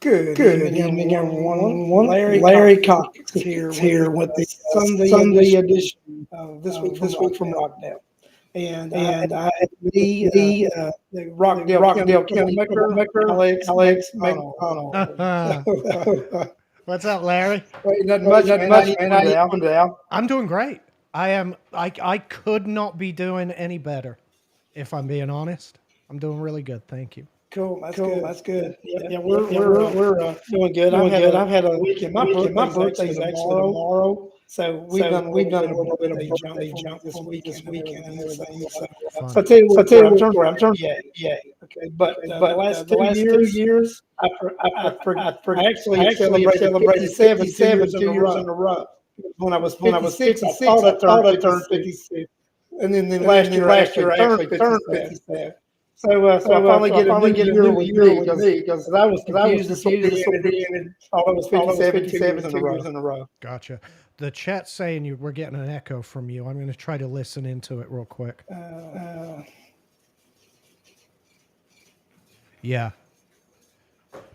Good evening, everyone. Larry Cox is here with the Sunday edition of This Week from Rockdale. And I have the, the Rockdale County troublemaker, Alex McConnell. What's up, Larry? Nothing much, man. How you doing, Al? I'm doing great. I could not be doing any better, if I'm being honest. I'm doing really good, thank you. Cool. That's good. Yeah, we're doing good. I've had a weekend. My birthday's actually tomorrow. So we've done a little bit of birthday jump this weekend and everything. So I tell you what, I'm turning 58. Okay, but the last 2 years, I actually celebrated 57 2 years in a row. When I was 56, I thought I turned 56, and then last year I actually turned 57. So I finally get a new year with me because I was confused as to thought it was 57 2 years in a row. Gotcha. The chat's saying we're getting an echo from you. I'm going to try to listen into it real quick. Yeah.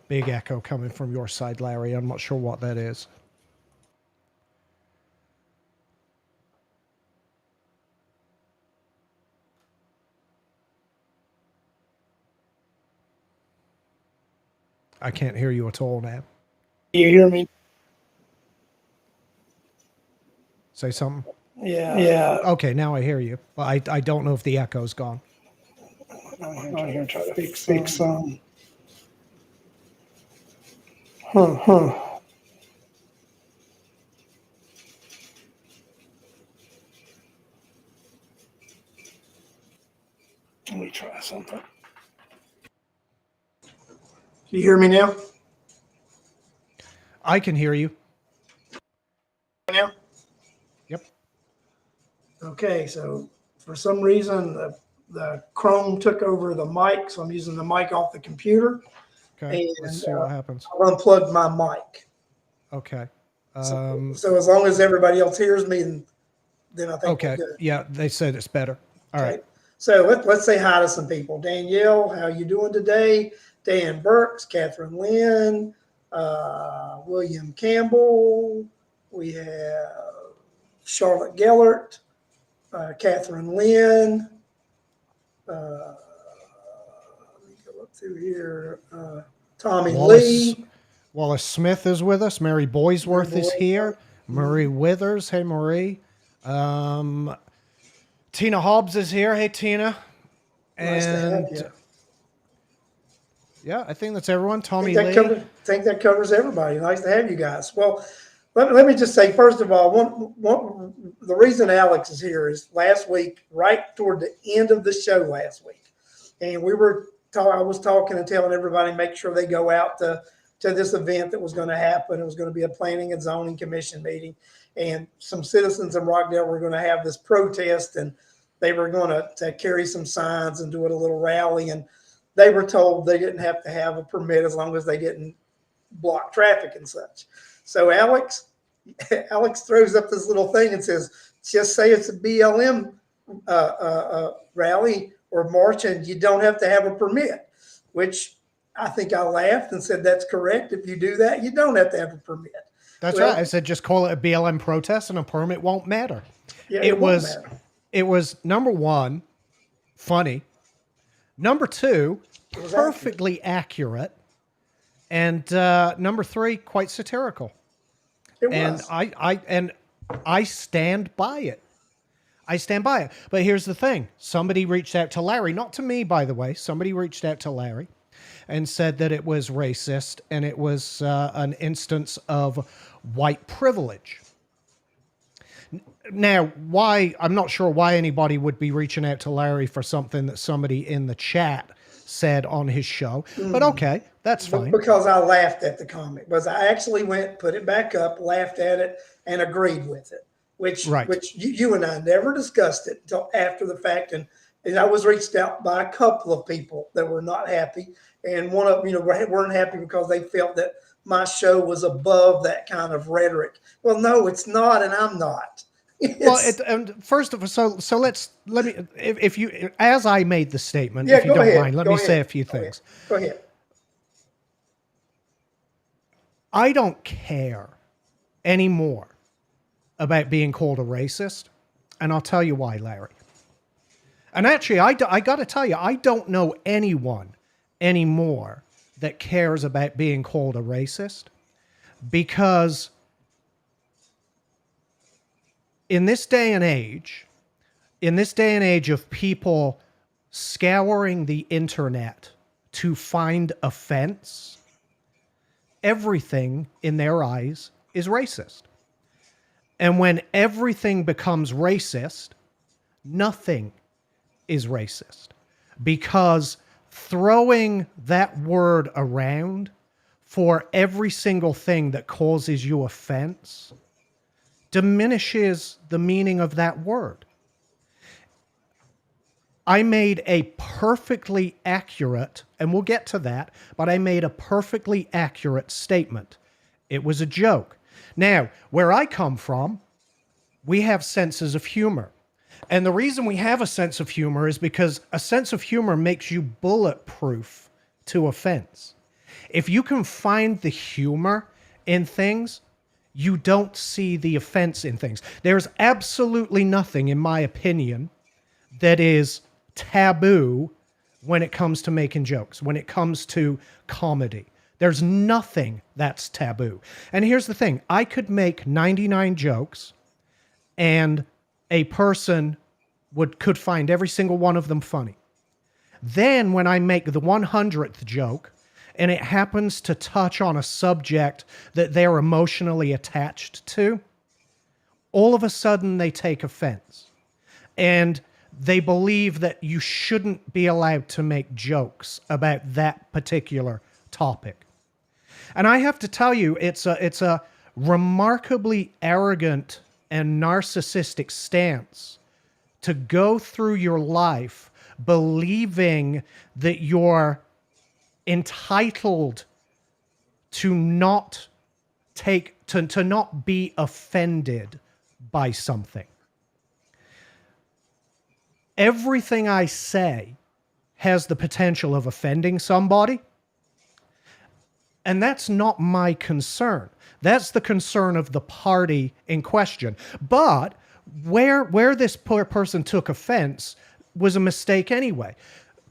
Big echo coming from your side, Larry. I'm not sure what that is. I can't hear you at all now. You hear me? Say something. Yeah. Okay, now I hear you. Well, I don't know if the echo's gone. I'm here to try to fix some. Let me try something. You hear me now? I can hear you. Now? Yep. Okay, so for some reason the Chrome took over the mic, so I'm using the mic off the computer. Okay, let's see what happens. I'll unplug my mic. Okay. So as long as everybody else hears me, then I think okay. we're good. Yeah, they said it's better. All right. So let's say hi to some people. Danielle, how you doing today? Dan Burks, Catherine Lynn, William Campbell. We have Charlotte Gellert, Catherine Lynn. Let me go up through here. Tommy Lee. Wallace Smith is with us. Mary Boysworth is here. Marie Withers. Hey, Marie. Tina Hobbs is here. Hey, Tina. Nice to have you. Yeah, I think that's everyone. Tommy Lee. I think that covers everybody. Nice to have you guys. Well, let me just say, first of all, the reason Alex is here is last week, right toward the end of the show last week, and I was talking and telling everybody make sure they go out to this event that was going to happen. It was going to be a planning and zoning commission meeting, and some citizens in Rockdale were going to have this protest, and they were going to carry some signs and do it a little rally, and they were told they didn't have to have a permit as long as they didn't block traffic and such. So Alex throws up this little thing and says, just say it's a BLM rally or march and you don't have to have a permit, which I think I laughed and said, that's correct. If you do that, you don't have to have a permit. That's right. I said, just call it a BLM protest and a permit won't matter. Yeah, it was number one, funny. Number two, perfectly accurate. And number three, quite satirical. It was. And I stand by it. I stand by it. But here's the thing. Somebody reached out to Larry, not to me, by the way. Somebody reached out to Larry and said that it was racist and it was an instance of white privilege. Now, why? I'm not sure why anybody would be reaching out to Larry for something that somebody in the chat said on his show. But okay, that's fine. Because I laughed at the comment. Because I actually went, put it back up, laughed at it, and agreed with it. Which you and I never discussed it until after the fact. And I was reached out by a couple of people that were not happy. And one of them, weren't happy because they felt that my show was above that kind of rhetoric. Well, no, it's not, and I'm not. Well, and first of all, so let me, if you, as I made the statement, if you don't mind, let me say a few things. Go ahead. I don't care anymore about being called a racist. And I'll tell you why, Larry. And actually, I got to tell you, I don't know anyone anymore that cares about being called a racist, because in this day and age of people scouring the internet to find offense, everything in their eyes is racist. And when everything becomes racist, nothing is racist, because throwing that word around for every single thing that causes you offense diminishes the meaning of that word. I made a perfectly accurate, and we'll get to that, but I made a perfectly accurate statement. It was a joke. Now, where I come from, we have senses of humor. And the reason we have a sense of humor is because a sense of humor makes you bulletproof to offense. If you can find the humor in things, you don't see the offense in things. There's absolutely nothing, in my opinion, that is taboo when it comes to making jokes, when it comes to comedy. There's nothing that's taboo. And here's the thing. I could make 99 jokes and a person could find every single one of them funny. Then when I make the 100th joke and it happens to touch on a subject that they're emotionally attached to, all of a sudden they take offense. And they believe that you shouldn't be allowed to make jokes about that particular topic. And I have to tell you, it's a remarkably arrogant and narcissistic stance to go through your life believing that you're entitled to not be offended by something. Everything I say has the potential of offending somebody, and that's not my concern. That's the concern of the party in question. But where this person took offense was a mistake anyway.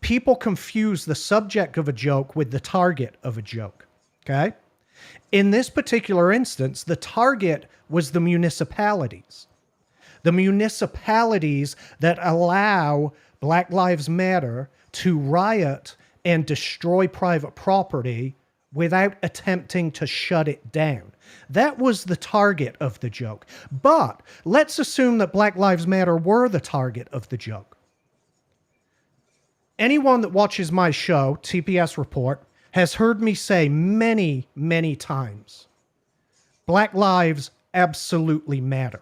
People confuse the subject of a joke with the target of a joke, okay? In this particular instance, the target was the municipalities. The municipalities that allow Black Lives Matter to riot and destroy private property without attempting to shut it down. That was the target of the joke. But let's assume that Black Lives Matter were the target of the joke. Anyone that watches my show, TPS Report, has heard me say many, many times, Black lives absolutely matter.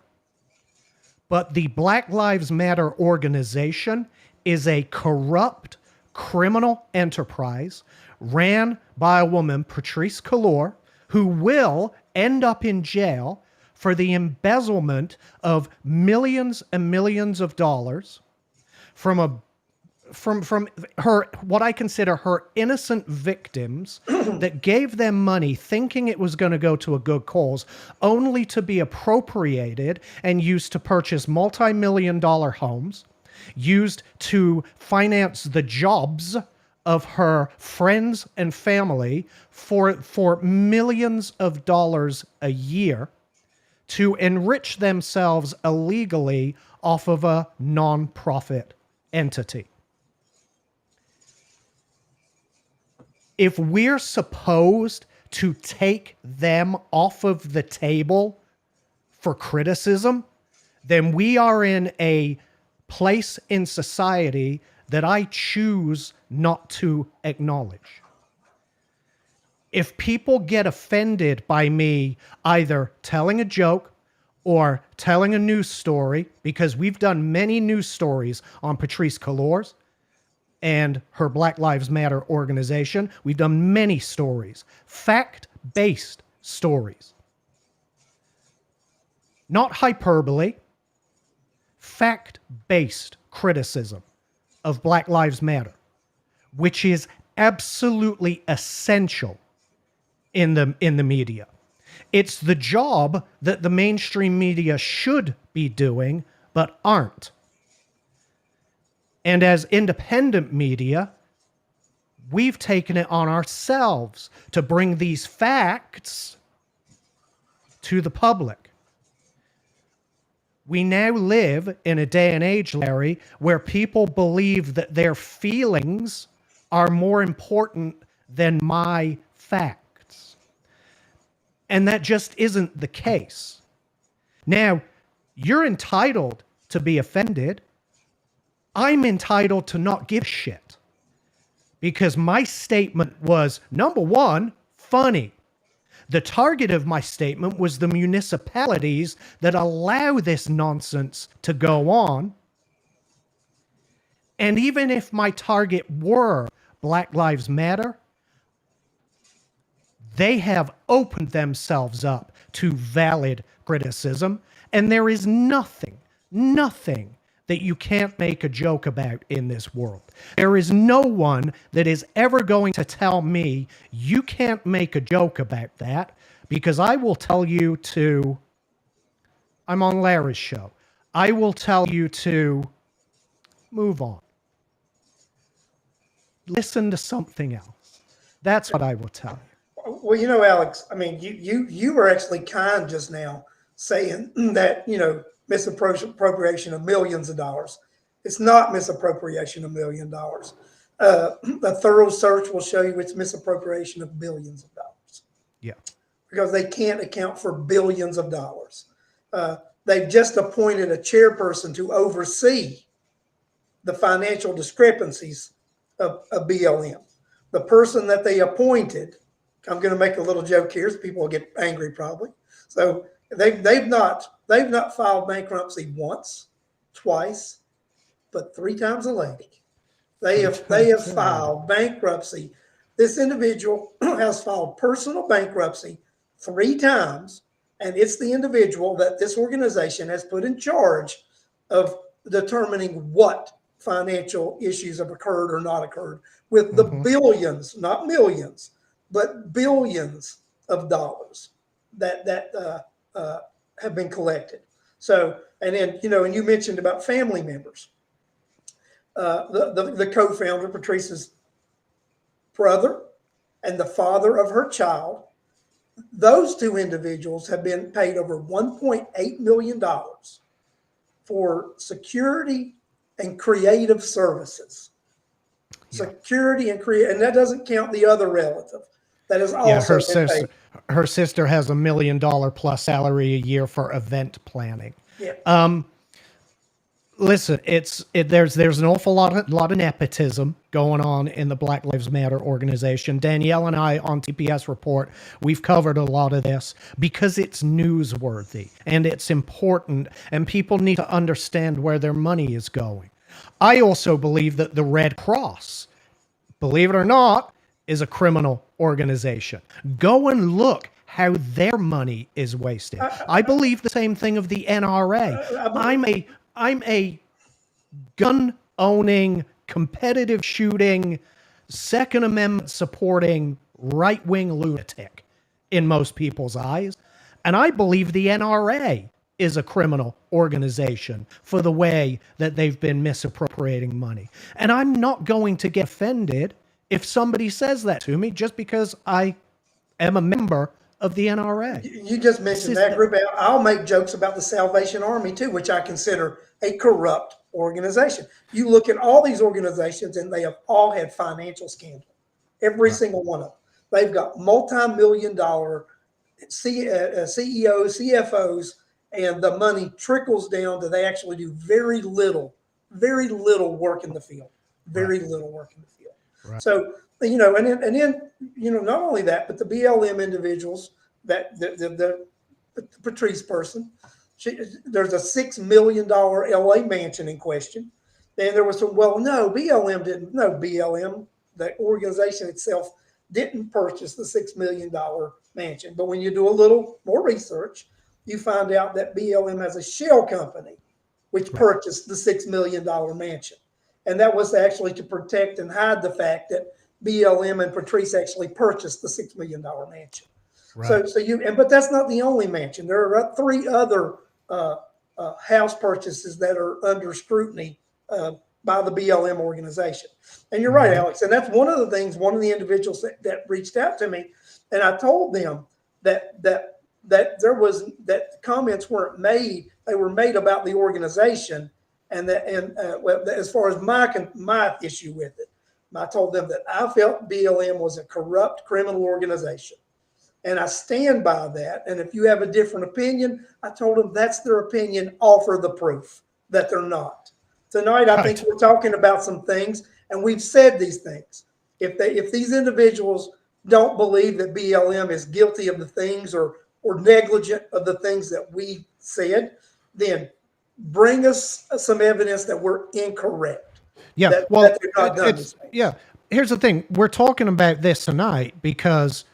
But the Black Lives Matter organization is a corrupt criminal enterprise ran by a woman, Patrisse Cullors, who will end up in jail for the embezzlement of millions and millions of dollars from her, what I consider her innocent victims that gave them money thinking it was going to go to a good cause, only to be appropriated and used to purchase multi-million-dollar homes, used to finance the jobs of her friends and family for millions of dollars a year to enrich themselves illegally off of a non-profit entity. If we're supposed to take them off of the table for criticism, then we are in a place in society that I choose not to acknowledge. If people get offended by me either telling a joke or telling a news story, because we've done many news stories on Patrisse Cullors and her Black Lives Matter organization. We've done many stories, fact-based stories. Not hyperbole, fact-based criticism of Black Lives Matter, which is absolutely essential in the media. It's the job that the mainstream media should be doing, but aren't. And as independent media, we've taken it on ourselves to bring these facts to the public. We now live in a day and age, Larry, where people believe that their feelings are more important than my facts. And that just isn't the case. Now, you're entitled to be offended. I'm entitled to not give a shit. Because my statement was, number one, funny. The target of my statement was the municipalities that allow this nonsense to go on. And even if my target were Black Lives Matter, they have opened themselves up to valid criticism. And there is nothing that you can't make a joke about in this world. There is no one that is ever going to tell me you can't make a joke about that, because I will tell you to, I'm on Larry's show, I will tell you to move on. Listen to something else. That's what I will tell you. Well, Alex, I mean, you were actually kind just now saying that, misappropriation of millions of dollars. It's not misappropriation of $1 million. A thorough search will show you it's misappropriation of billions of dollars. Yeah. Because they can't account for billions of dollars. They've just appointed a chairperson to oversee the financial discrepancies of BLM. The person that they appointed, I'm going to make a little joke here, so people will get angry probably. So they've not filed bankruptcy once, twice, but 3 times a lady. They have filed bankruptcy. This individual has filed personal bankruptcy 3 times, and it's the individual that this organization has put in charge of determining what financial issues have occurred or not occurred with the billions, not millions, but billions of dollars that have been collected. So, and then, and you mentioned about family members. The co-founder, Patrice's brother and the father of her child, those 2 individuals have been paid over $1.8 million for security and creative services. Yeah. Security and and that doesn't count the other relative that is also paid. Her sister has $1 million plus salary a year for event planning. Yeah. Listen, there's an awful lot of nepotism going on in the Black Lives Matter organization. Danielle and I on TPS Report, we've covered a lot of this because it's newsworthy and it's important, and people need to understand where their money is going. I also believe that the Red Cross, believe it or not, is a criminal organization. Go and look how their money is wasted. I believe the same thing of the NRA. I'm a gun-owning, competitive shooting, Second Amendment supporting, right-wing lunatic in most people's eyes. And I believe the NRA is a criminal organization for the way that they've been misappropriating money. And I'm not going to get offended if somebody says that to me just because I am a member of the NRA. You just mentioned that group. I'll make jokes about the Salvation Army too, which I consider a corrupt organization. You look at all these organizations and they have all had financial scandal. Every single one of them. They've got multi-million-dollar CEOs, CFOs, and the money trickles down to they actually do very little work in the field. Very little work in the field. Right. So, and then, not only that, but the BLM individuals, that the Patrice person, there's a $6 million LA mansion in question. Then there was some, BLM, the organization itself didn't purchase the $6 million mansion. But when you do a little more research, you find out that BLM has a shell company which purchased the $6 million mansion. And that was actually to protect and hide the fact that BLM and Patrice actually purchased the $6 million mansion. Right. But that's not the only mansion. There are three other house purchases that are under scrutiny uh, by the BLM organization. And you're right, Mm-hmm. Alex. And that's one of the things. One of the individuals that reached out to me, and I told them that there was that comments weren't made. They were made about the organization, well, as far as my issue with it, I told them that I felt BLM was a corrupt criminal organization. And I stand by that. And if you have a different opinion, I told them that's their opinion. Offer the proof that they're not. Tonight, I think Right. we're talking about some things, and we've said these things. If these individuals don't believe that BLM is guilty of the things or negligent of the things that we said, then bring us some evidence that we're incorrect, Yeah. that Well, they've not done it's these things. yeah. Here's the thing: we're talking about this tonight because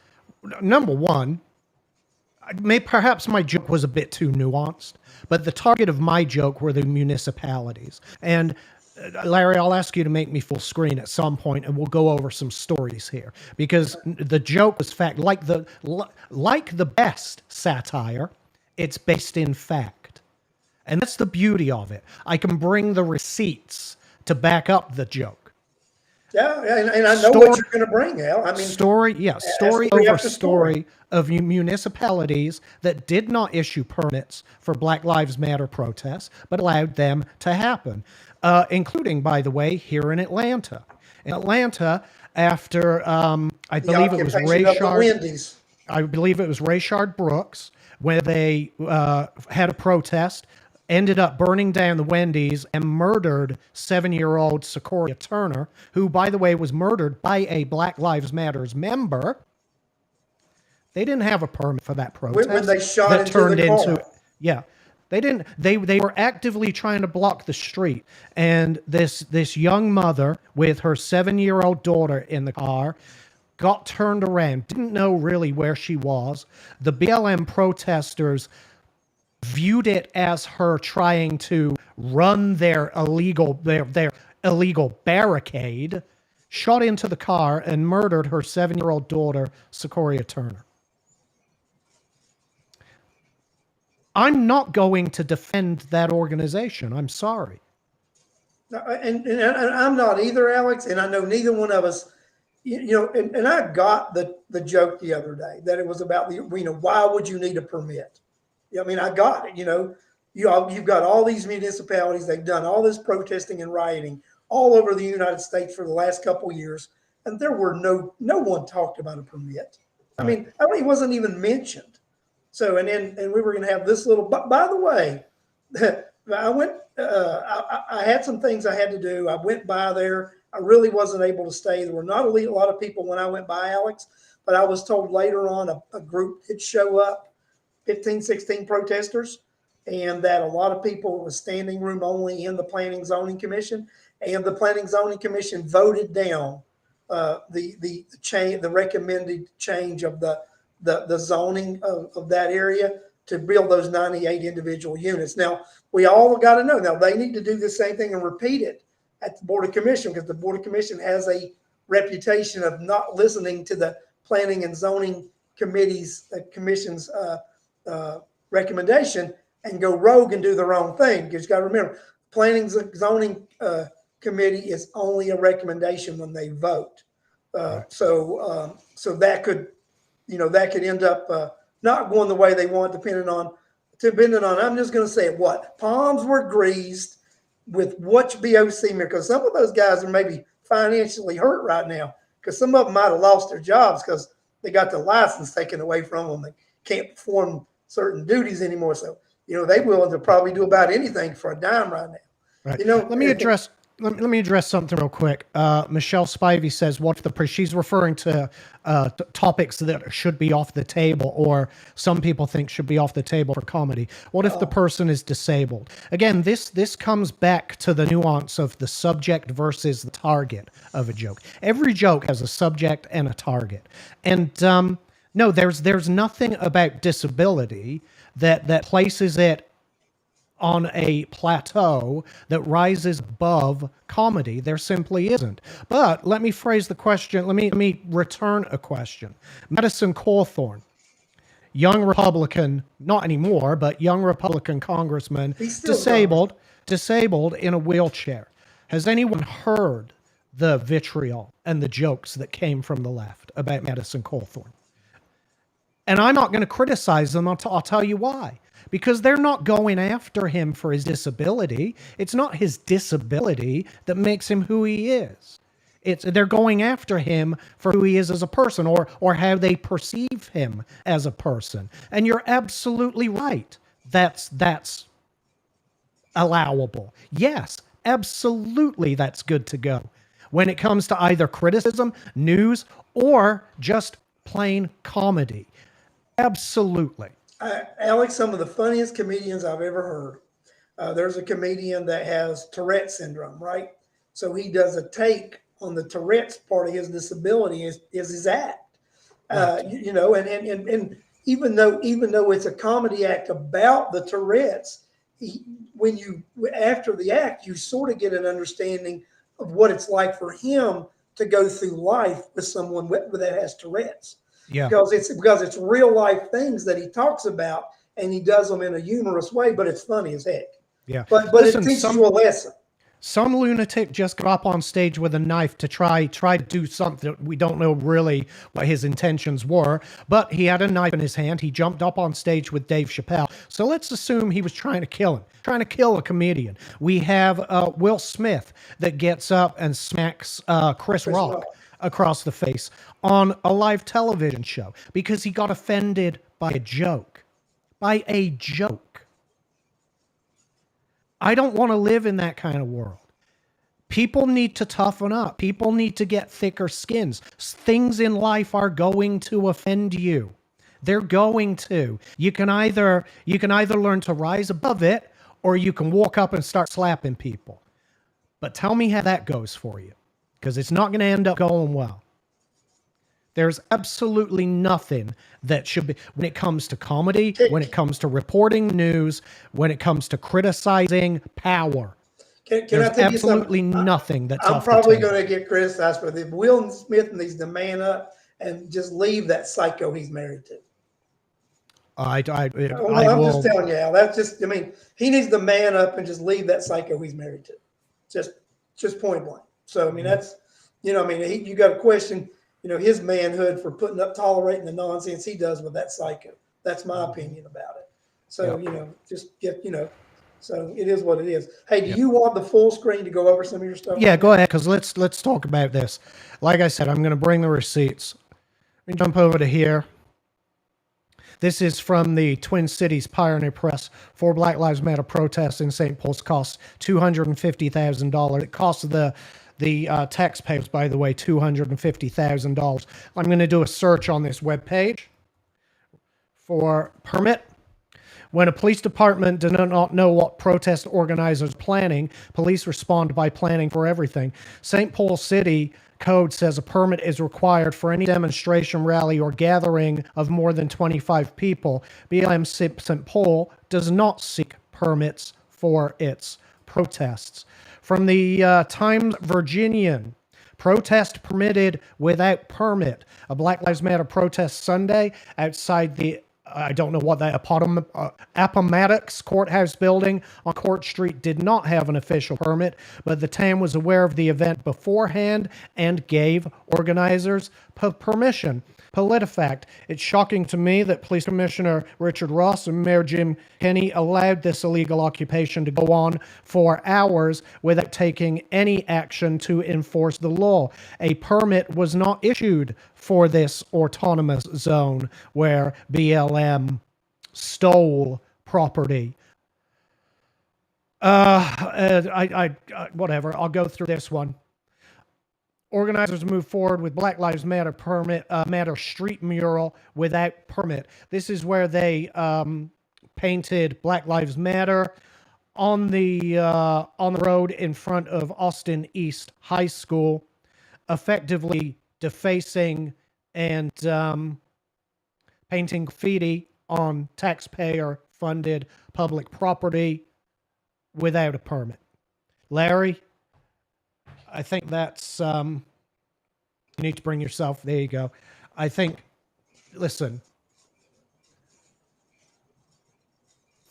number one, perhaps my joke was a bit too nuanced, but the target of my joke were the municipalities. And Larry, I'll ask you to make me full screen at some point, and we'll go over some stories here because the joke was fact, like the best satire. It's based in fact, and that's the beauty of it. I can bring the receipts to back up the joke. Yeah, and I know what Story you're going to bring, Al. I mean, story story over after story. story of municipalities that did not issue permits for Black Lives Matter protests, but allowed them to happen, including, by the way, here in Atlanta. In Atlanta, after I The believe it was occupation of the Rayshard, Wendy's. I believe it was Rayshard Brooks, where they had a protest, ended up burning down the Wendy's and murdered 7-year-old Sequoia Turner, who, by the way, was murdered by a Black Lives Matters member. They didn't have a permit for that When protest they shot that into the turned into, car. yeah. They didn't. They were actively trying to block the street, and this young mother with her 7-year-old daughter in the car got turned around. Didn't know really where she was. The BLM protesters viewed it as her trying to run their illegal barricade, shot into the car and murdered her 7-year-old daughter, Sequoia Turner. I'm not going to defend that organization. I'm sorry. And I'm not either, Alex, and I know neither one of us, and I got the joke the other day that it was about why would you need a permit? I mean, I got it, you've got all these municipalities, they've done all this protesting and rioting all over the United States for the last couple of years, and there were no one talked about a permit. I Right. mean, it wasn't even mentioned. So, and we were going to have this little, but by the way, I went, I had some things I had to do. I went by there. I really wasn't able to stay. There were not a lot of people when I went by, Alex, but I was told later on a group did show up, 15, 16 protesters, and that a lot of people was standing room only in the Planning Zoning Commission, and the Planning Zoning Commission voted down the recommended change of the zoning of that area to build those 98 individual units. Now, we all got to know, now they need to do the same thing and repeat it at the Board of Commission, because the Board of Commission has a reputation of not listening to the Planning and Zoning Commission's recommendation and go rogue and do their own thing. Because you got to remember, Planning and Zoning Committee is only a recommendation when they vote. Right. So that could end up not going the way they want, depending on, I'm just going to say it, what palms were greased with which BOC, because some of those guys are maybe financially hurt right now, because some of them might have lost their jobs because they got the license taken away from them. They can't perform certain duties anymore. So, they're willing to probably do about anything for a dime right now. Right. Let me address something real quick. Michelle Spivey says, "What if she's referring to topics that should be off the table, or some people think should be off the table for comedy. What if the person is disabled?" Again, this comes back to the nuance of the subject versus the target of a joke. Every joke has a subject and a target, and no, there's nothing about disability that places it on a plateau that rises above comedy. There simply isn't. But let me phrase the question. Let me return a question. Madison Cawthorn young Republican, not anymore, but young Republican congressman, He's still the disabled in a wheelchair. Has anyone heard the vitriol and the jokes that came from the left about Madison Cawthorn? And I'm not going to criticize them. I'll tell you why. Because they're not going after him for his disability. It's not his disability that makes him who he is. They're going after him for who he is as a person, or how they perceive him as a person. And you're absolutely right. That's allowable. Yes, absolutely, that's good to go. When it comes to either criticism, news, or just plain comedy. Absolutely. Alex, some of the funniest comedians I've ever heard. There's a comedian that has Tourette syndrome, right? So he does a take on the Tourette's part of his disability is his act. Right. And even though it's a comedy act about the Tourette's, after the act, you sort of get an understanding of what it's like for him to go through life with someone that has Tourette's. Yeah. Because it's real life things that he talks about, and he does them in a humorous way, but it's funny as heck. Yeah. But Listen, it teaches you a lesson. Some lunatic just got up on stage with a knife to try to do something. We don't know really what his intentions were, but he had a knife in his hand. He jumped up on stage with Dave Chappelle. So let's assume he was trying to kill him, trying to kill a comedian. We have Will Smith that gets up and smacks Chris Rock across the face on a live television show because he got offended by a joke. By a joke. I don't want to live in that kind of world. People need to toughen up. People need to get thicker skins. Things in life are going to offend you. They're going to. You can either learn to rise above it, or you can walk up and start slapping people. But tell me how that goes for you, because it's not going to end up going well. There's absolutely nothing that should be, when it comes to comedy, when it comes to reporting news, when it comes to criticizing power. Can There's I tell absolutely you something? nothing that's I'm off the probably table. going to get criticized for this. Will Smith needs to man up and just leave that psycho he's married to. I'm just telling you, Al. That's just, he needs to man up and just leave that psycho he's married to. Just point blank. So, that's, you got to question, his manhood for tolerating the nonsense he does with that psycho. That's my opinion about it. So, so it is what it is. Hey, do you want the full screen to go over some of your stuff? Yeah, go ahead, because let's talk about this. Like I said, I'm going to bring the receipts. Let me jump over to here. This is from the Twin Cities Pioneer Press. 4 Black Lives Matter protests in St. Paul's cost $250,000. It costs the taxpayers, by the way, $250,000. I'm going to do a search on this webpage for permit. When a police department does not know what protest organizers are planning, police respond by planning for everything. St. Paul City Code says a permit is required for any demonstration, rally, or gathering of more than 25 people. BLM St. Paul does not seek permits for its protests. From the Times Virginian, protest permitted without permit. A Black Lives Matter protest Sunday outside the I don't know what that Appomattox Courthouse building on Court Street did not have an official permit, but the town was aware of the event beforehand and gave organizers permission. PolitiFact, it's shocking to me that Police Commissioner Richard Ross and Mayor Jim Kenney allowed this illegal occupation to go on for hours without taking any action to enforce the law. A permit was not issued for this autonomous zone where BLM stole property. Whatever, I'll go through this one. Organizers move forward with Black Lives Matter Matter street mural without permit. This is where they painted Black Lives Matter on the road in front of Austin East High School, effectively defacing and painting graffiti on taxpayer-funded public property without a permit. Larry, I think that's, you need to bring yourself, there you go. I think, listen,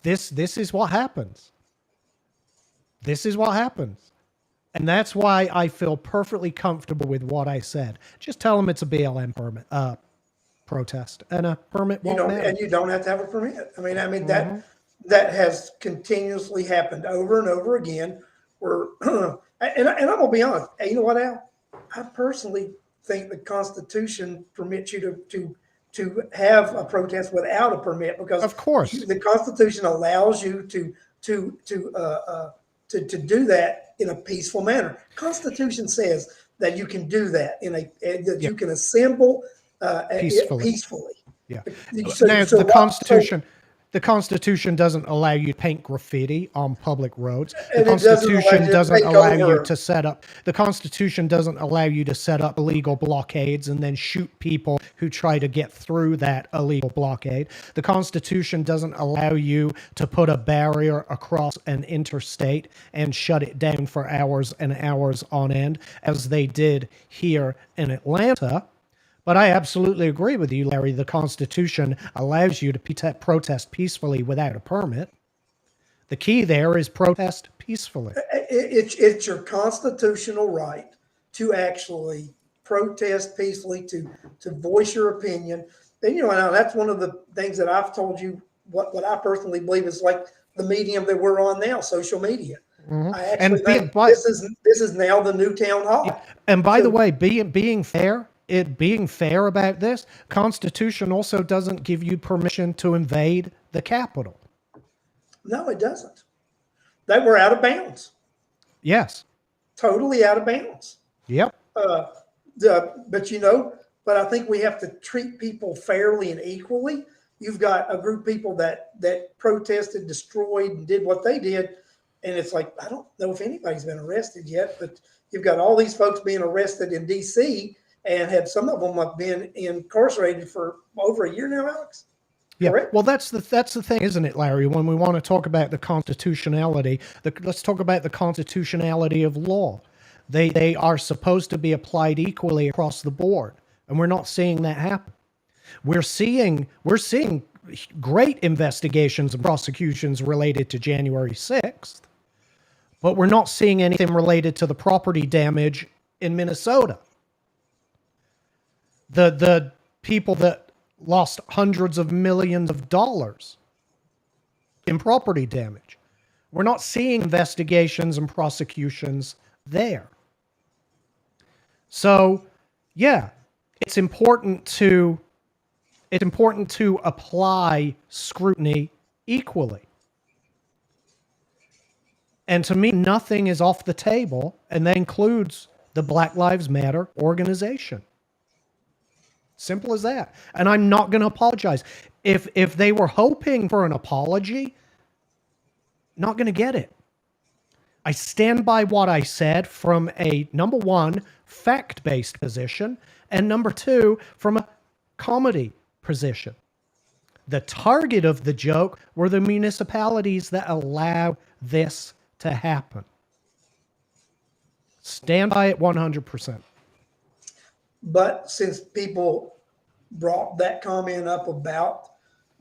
This is what happens. This is what happens. And that's why I feel perfectly comfortable with what I said. Just tell them it's a BLM permit, protest, and a permit You won't know, matter. and you don't have to have a permit. I mean that has continuously happened over and over again. Where and I'm gonna be honest. Hey, you know what, Al? I personally think the Constitution permits you to have a protest without a permit because Of course. the Constitution allows you to do that in a peaceful manner. Constitution says that you can do that that Yeah. you can assemble Peacefully. peacefully. Yeah. So, Now so the what- so- Constitution doesn't allow you to paint graffiti on public roads. The And it doesn't allow Constitution you to doesn't take allow you over. to set up. The Constitution doesn't allow you to set up illegal blockades and then shoot people who try to get through that illegal blockade. The Constitution doesn't allow you to put a barrier across an interstate and shut it down for hours and hours on end, as they did here in Atlanta. But I absolutely agree with you, Larry. The Constitution allows you to protest peacefully without a permit. The key there is protest peacefully. It's your constitutional right to actually protest peacefully, to voice your opinion. And and that's one of the things that I've told you. What I personally believe is like the medium that we're on now, social media. Mm-hmm. I actually think this is now the new town hall. Yeah. And by the way, being fair about this, Constitution also doesn't give you permission to invade the Capitol. No, it doesn't. They were out of bounds. Yes. Totally out of bounds. Yep. But I think we have to treat people fairly and equally. You've got a group of people that protested, destroyed, and did what they did. And it's like, I don't know if anybody's been arrested yet, but you've got all these folks being arrested in D.C., and some of them have been incarcerated for over a year now, Alex. Yeah. Correct? Well, that's the thing, isn't it, Larry? When we want to talk about the constitutionality, let's talk about the constitutionality of law. They are supposed to be applied equally across the board, and we're not seeing that happen. We're seeing great investigations and prosecutions related to January 6th, but we're not seeing anything related to the property damage in Minnesota. The people that lost hundreds of millions of dollars in property damage. We're not seeing investigations and prosecutions there. So, yeah, it's important to apply scrutiny equally. And to me, nothing is off the table, and that includes the Black Lives Matter organization. Simple as that. And I'm not going to apologize. If they were hoping for an apology, not going to get it. I stand by what I said from a, number one, fact-based position, and number two, from a comedy position. The target of the joke were the municipalities that allow this to happen. Stand by it 100%. But since people brought that comment up about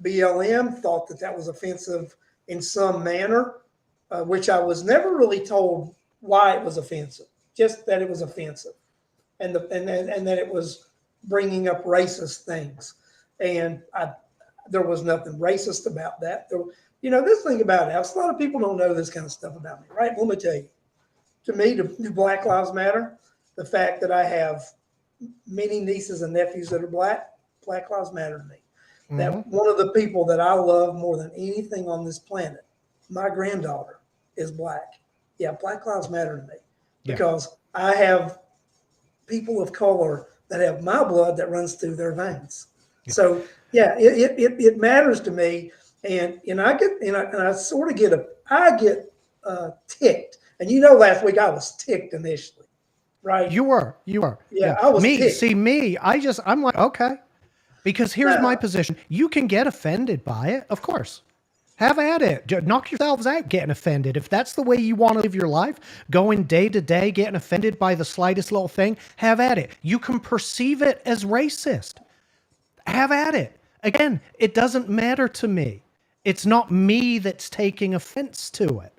BLM, thought that was offensive in some manner, which I was never really told why it was offensive, just that it was offensive, and that it was bringing up racist things. And there was nothing racist about that. This thing about it, a lot of people don't know this kind of stuff about me, right? Let me tell you. To me, to Black Lives Matter, the fact that I have many nieces and nephews that are Black Lives Matter to me. Mm-hmm. That one of the people that I love more than anything on this planet, my granddaughter, is Black. Yeah, Black Lives Matter to me. Yeah. Because I have people of color that have my blood that runs through their veins. Yeah. So yeah, it matters to me, and I get ticked. And last week I was ticked initially, right? You were. Yeah. I was ticked. I'm like, okay. Because here's my position. You can get offended by it, of course. Have at it. Knock yourselves out getting offended. If that's the way you want to live your life, going day to day, getting offended by the slightest little thing, have at it. You can perceive it as racist. Have at it. Again, it doesn't matter to me. It's not me that's taking offense to it.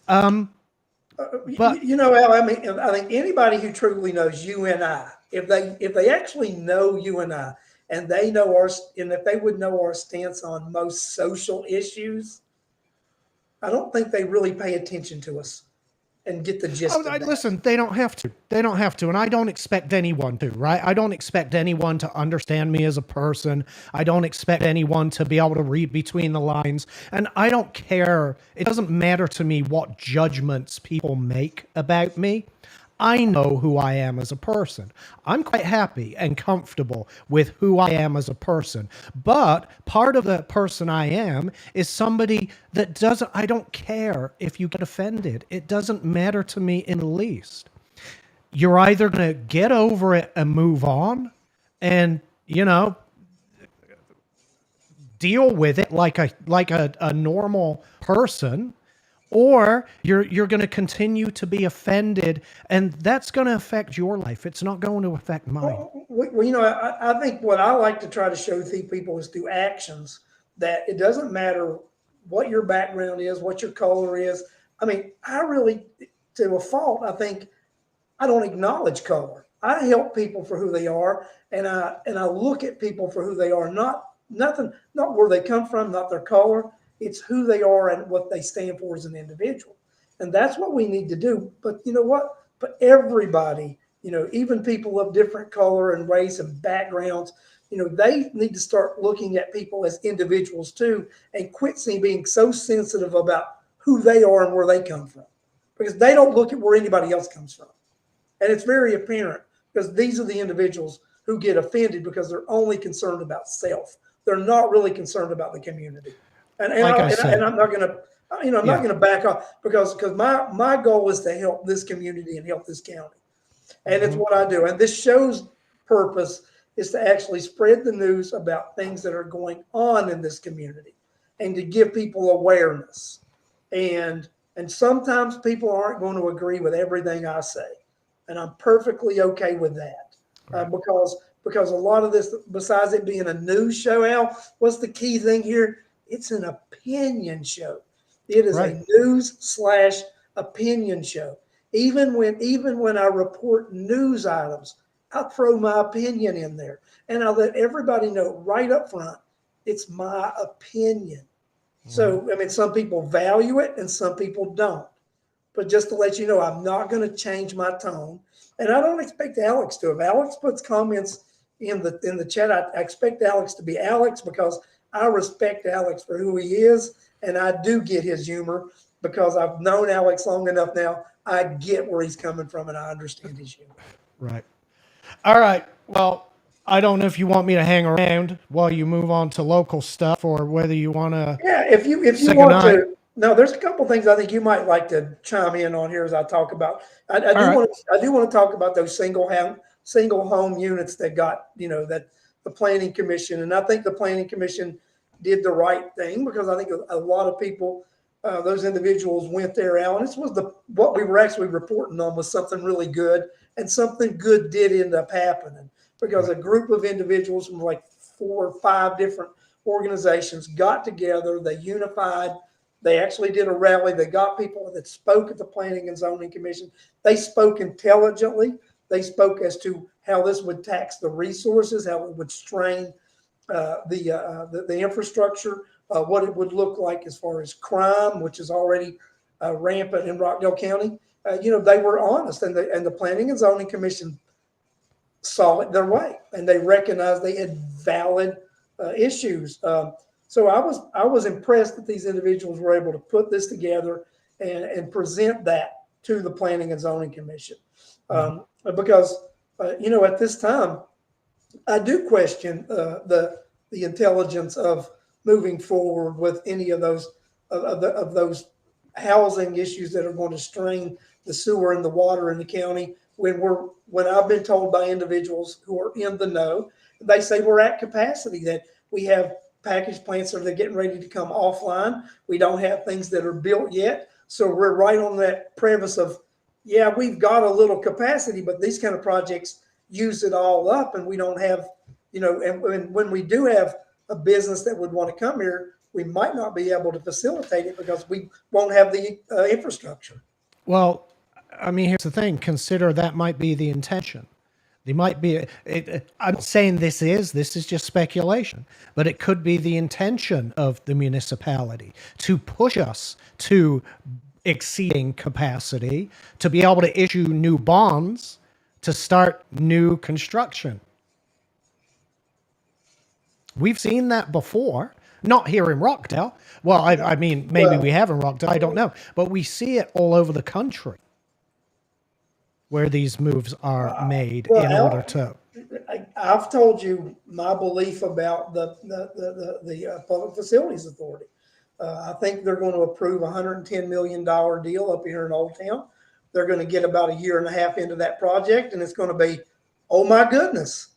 But Al, I think anybody who truly knows you and I, if they actually know you and I, and they know and if they would know our stance on most social issues, I don't think they really pay attention to us and get the gist of that. listen, they don't have to. They don't have to. And I don't expect anyone to, right? I don't expect anyone to understand me as a person. I don't expect anyone to be able to read between the lines. And I don't care. It doesn't matter to me what judgments people make about me. I know who I am as a person. I'm quite happy and comfortable with who I am as a person. But part of the person I am is somebody that I don't care if you get offended. It doesn't matter to me in the least. You're either going to get over it and move on and, deal with it like a normal person, or you're going to continue to be offended, and that's going to affect your life. It's not going to affect mine. Well, I think what I like to try to show people is through actions that it doesn't matter what your background is, what your color is. I mean, I really, to a fault, I think I don't acknowledge color. I help people for who they are, and I look at people for who they are, not where they come from, not their color. It's who they are and what they stand for as an individual. And that's what we need to do. But you know what? But everybody, even people of different color and race and backgrounds, they need to start looking at people as individuals too, and quit being so sensitive about who they are and where they come from, because they don't look at where anybody else comes from. And it's very apparent, because these are the individuals who get offended because they're only concerned about self. They're not really concerned about the community. And I'm not going to, I'm not going to back off, because my goal is to help this community and help this county, and it's what I do. And this show's purpose is to actually spread the news about things that are going on in this community, and to give people awareness. And sometimes people aren't going to agree with everything I say, and I'm perfectly okay with that, because a lot of this, besides it being a news show, Al, what's the key thing here? It's an opinion show. It is a news/opinion show. Even when I report news items, I throw my opinion in there, and I let everybody know right up front, it's my opinion. So, I mean, some people value it and some people don't. But just to let you know, I'm not going to change my tone, and I don't expect Alex to. If Alex puts comments in the chat, I expect Alex to be Alex, because I respect Alex for who he is, and I do get his humor, because I've known Alex long enough now. I get where he's coming from, and I understand his humor. Right. All right. Well, I don't know if you want me to hang around while you move on to local stuff, or whether you want to. Yeah, if you want to. No, there's a couple things I think you might like to chime in on here as I talk about. I do want to talk about those single home units that got, that the Planning Commission, and I think the Planning Commission did the right thing, because I think a lot of people, those individuals went there, Al, and this was what we were actually reporting on was something really good, and something good did end up happening, because a group of individuals from like 4 or 5 different organizations got together, they unified. They actually did a rally. They got people that spoke at the Planning and Zoning Commission. They spoke intelligently. They spoke as to how this would tax the resources, how it would strain the infrastructure, what it would look like as far as crime, which is already rampant in Rockdale County. They were honest, and the Planning and Zoning Commission saw it their way, and they recognized they had valid issues. So I was impressed that these individuals were able to put this together and present that to the Planning and Zoning Commission, because at this time I do question the intelligence of moving forward with any of those of those housing issues that are going to strain the sewer and the water in the county. When I've been told by individuals who are in the know, they say we're at capacity, that we have package plants that are getting ready to come offline. We don't have things that are built yet. So we're right on that premise of, yeah, we've got a little capacity, but these kind of projects use it all up, and we don't have, and when we do have a business that would want to come here, we might not be able to facilitate it because we won't have the infrastructure. Well, I mean, here's the thing. Consider that might be the intention. They might be. I'm not saying this is just speculation, but it could be the intention of the municipality to push us to exceeding capacity, to be able to issue new bonds, to start new construction. We've seen that before, not here in Rockdale. Well, I mean, maybe we have in Rockdale. I don't know, but we see it all over the country where these moves are made in order to. I've told you my belief about the Public Facilities Authority. I think they're going to approve a $110 million deal up here in Old Town. They're going to get about a year and a half into that project, and it's going to be, oh my goodness,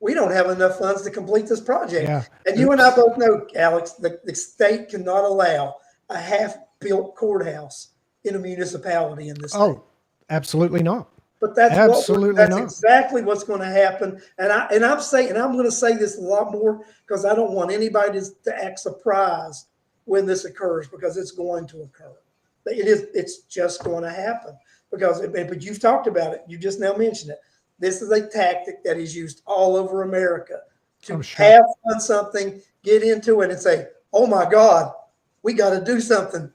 we don't have enough funds to complete this project. Yeah. And you and I both know, Alex, the state cannot allow a half-built courthouse in a municipality in this state. Oh, absolutely not. But that's absolutely not. Exactly what's going to happen. And I'm going to say this a lot more because I don't want anybody to act surprised when this occurs, because it's going to occur. It's just going to happen but you've talked about it. You just now mentioned it. This is a tactic that is used all over America to have fun something, get into it, and say, "Oh my God, we got to do something.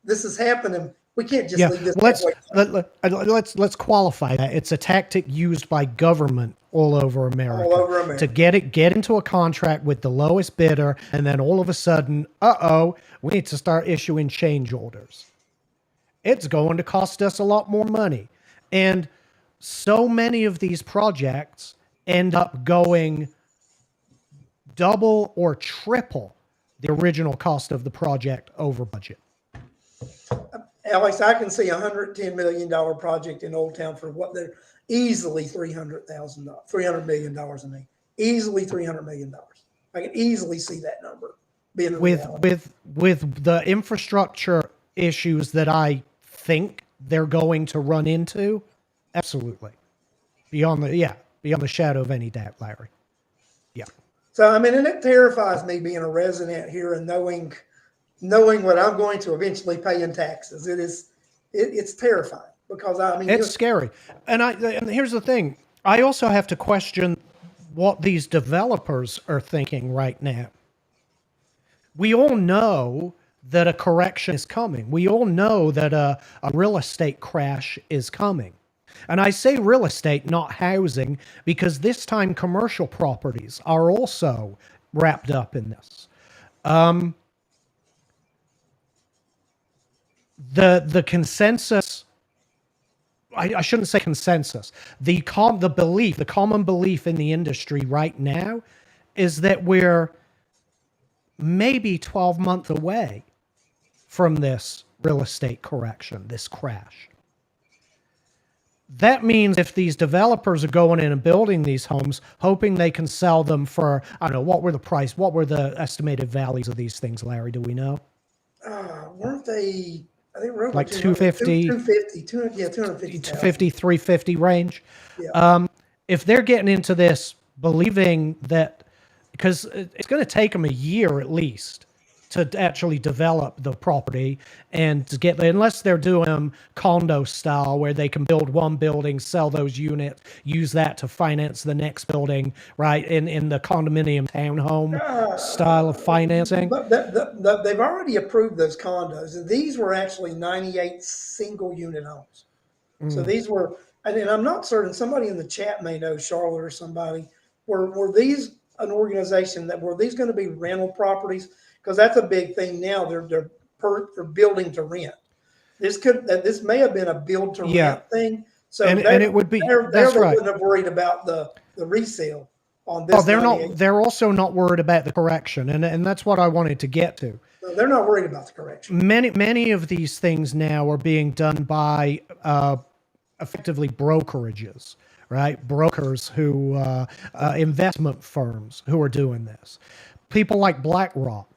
This is happening. We can't just leave this." Let's qualify that. It's a tactic used by government all over America. All over America. To get into a contract with the lowest bidder, and then all of a sudden, we need to start issuing change orders. It's going to cost us a lot more money. And so many of these projects end up going double or triple the original cost of the project over budget. Alex, I can see $110 million project in Old Town for what they're easily $300 million a me. Easily $300 million. I can easily see that number being with the infrastructure issues that I think they're going to run into. Absolutely. Beyond the shadow of any doubt, Larry. Yeah. So, I mean, and it terrifies me being a resident here and knowing what I'm going to eventually pay in taxes. It's terrifying because it's scary. And here's the thing. I also have to question what these developers are thinking right now. We all know that a correction is coming. We all know that a real estate crash is coming. And I say real estate, not housing, because this time commercial properties are also wrapped up in this. The consensus, I shouldn't say consensus, the common belief in the industry right now is that we're maybe 12 months away from this real estate correction, this crash. That means if these developers are going in and building these homes, hoping they can sell them for, I don't know, what were the estimated values of these things, Larry? Do we know? Weren't they, I think we're like 250, 250, 350 range. Yeah. If they're getting into this believing that, because it's going to take them a year at least to actually develop the property and to get there, unless they're doing them condo style where they can build one building, sell those units, use that to finance the next building, right? In the condominium townhome style of financing. But they've already approved those condos, and these were actually 98 single unit homes. So these were, and I'm not certain, somebody in the chat may know, Charlotte or somebody, were these an organization were these going to be rental properties? Because that's a big thing now. They're building to rent. This may have been a build to rent thing. So and it would be that's right. Wouldn't have worried about the resale on this. Oh, they're also not worried about the correction, and that's what I wanted to get to. No, they're not worried about the correction. Many of these things now are being done by effectively brokerages, right? Brokers who investment firms who are doing this. People like BlackRock,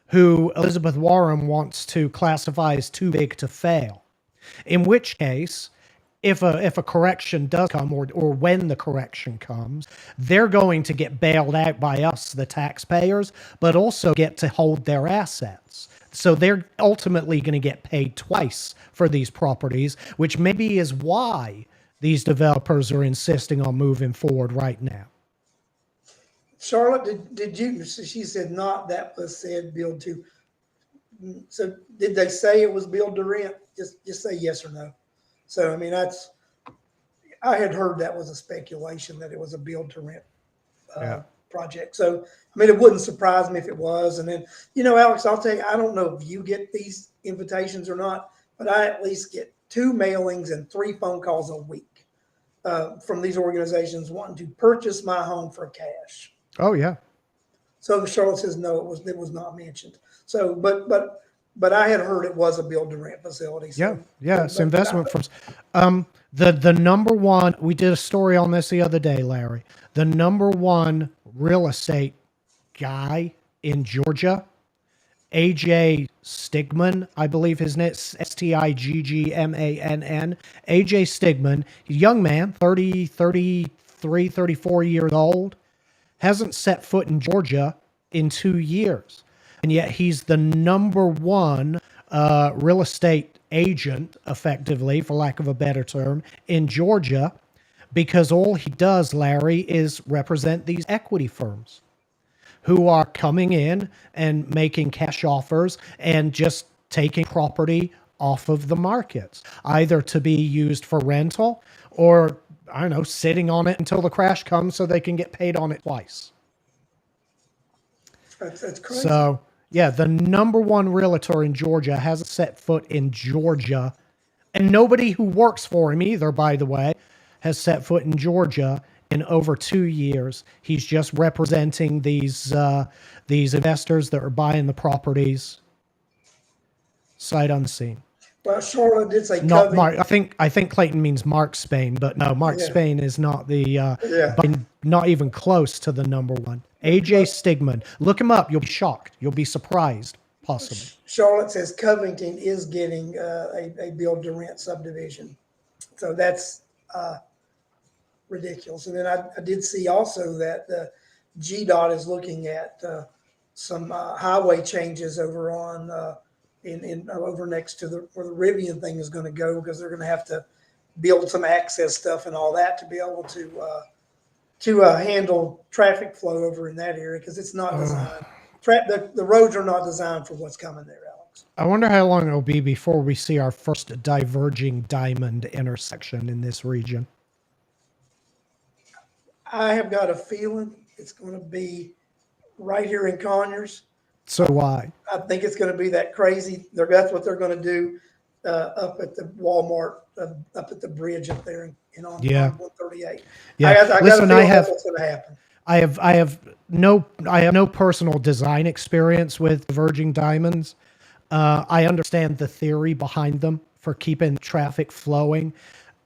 who Elizabeth Warren wants to classify as too big to fail. In which case, if a correction does come, or when the correction comes, they're going to get bailed out by us, the taxpayers, but also get to hold their assets. So they're ultimately going to get paid twice for these properties, which maybe is why these developers are insisting on moving forward right now. Charlotte, did you, she said not, that was said build to. So did they say it was build to rent? Just say yes or no. So, I mean, I had heard that was a speculation that it was a build to rent project. So, I mean, it wouldn't surprise me if it was. And then, Alex, I'll tell you, I don't know if you get these invitations or not, but I at least get 2 mailings and 3 phone calls a week from these organizations wanting to purchase my home for cash. Oh, yeah. So Charlotte says no, it was not mentioned. So, but I had heard it was a build to rent facility. So, it's investment firms. The number one, we did a story on this the other day, Larry. The number one real estate guy in Georgia, AJ Stigman, I believe his name is Stiggmann. AJ Stigman, young man, 33, 34 years old, hasn't set foot in Georgia in 2 years. And yet he's the number one real estate agent, effectively, for lack of a better term, in Georgia, because all he does, Larry, is represent these equity firms who are coming in and making cash offers and just taking property off of the markets, either to be used for rental or, I don't know, sitting on it until the crash comes so they can get paid on it twice. That's crazy. So, yeah, the number one realtor in Georgia hasn't set foot in Georgia, and nobody who works for him either, by the way, has set foot in Georgia in over 2 years. He's just representing these investors that are buying the properties sight unseen. Well, Charlotte did say Not Covington. Mark. I think Clayton means Mark Spain, but no, Mark Spain is not not even close to the number one. AJ Stigman. Look him up. You'll be shocked. You'll be surprised, possibly. Charlotte says Covington is getting a build to rent subdivision. So that's ridiculous. And then I did see also that GDOT is looking at some highway changes over on over next to where the Rivian thing is going to go, because they're going to have to build some access stuff and all that to be able to handle traffic flow over in that area, because it's not designed. The roads are not designed for what's coming there, Alex. I wonder how long it'll be before we see our first diverging diamond intersection in this region. I have got a feeling it's going to be right here in Conyers. So why? I think it's going to be that crazy. That's what they're going to do up at the Walmart, up at the bridge up there on 138. Yeah. I got Listen, a feeling that's what's going to happen. I have no personal design experience with diverging diamonds. I understand the theory behind them for keeping traffic flowing.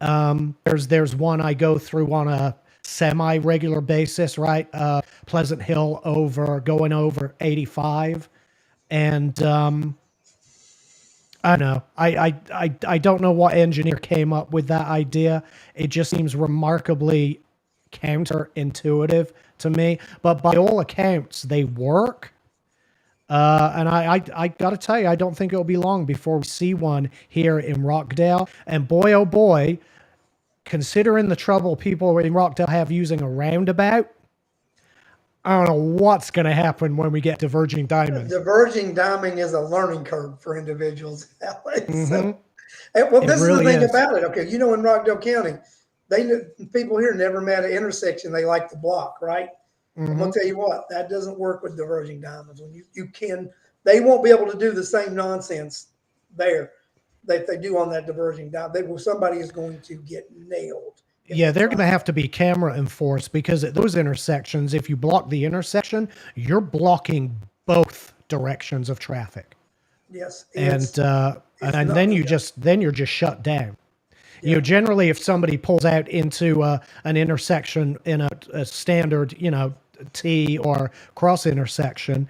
There's one I go through on a semi-regular basis, right? Pleasant Hill going over 85. And I don't know. I don't know what engineer came up with that idea. It just seems remarkably counterintuitive to me. But by all accounts, they work. And I got to tell you, I don't think it'll be long before we see one here in Rockdale. And boy, oh boy, considering the trouble people in Rockdale have using a roundabout, I don't know what's going to happen when we get diverging diamond. Diverging diamond is a learning curve for individuals. Mm-hmm. So, well, this is the thing about it. Okay, in Rockdale County, people here never met an intersection they like to block, right? Mm-hmm. I'm gonna tell you what, that doesn't work with diverging diamonds. When they won't be able to do the same nonsense there that they do on that diverging diamond. Somebody is going to get nailed. Yeah, they're going to have to be camera enforced, because at those intersections, if you block the intersection, you're blocking both directions of traffic. Yes, and then you're just shut down. Yeah. Generally, if somebody pulls out into an intersection in a standard, T or cross intersection,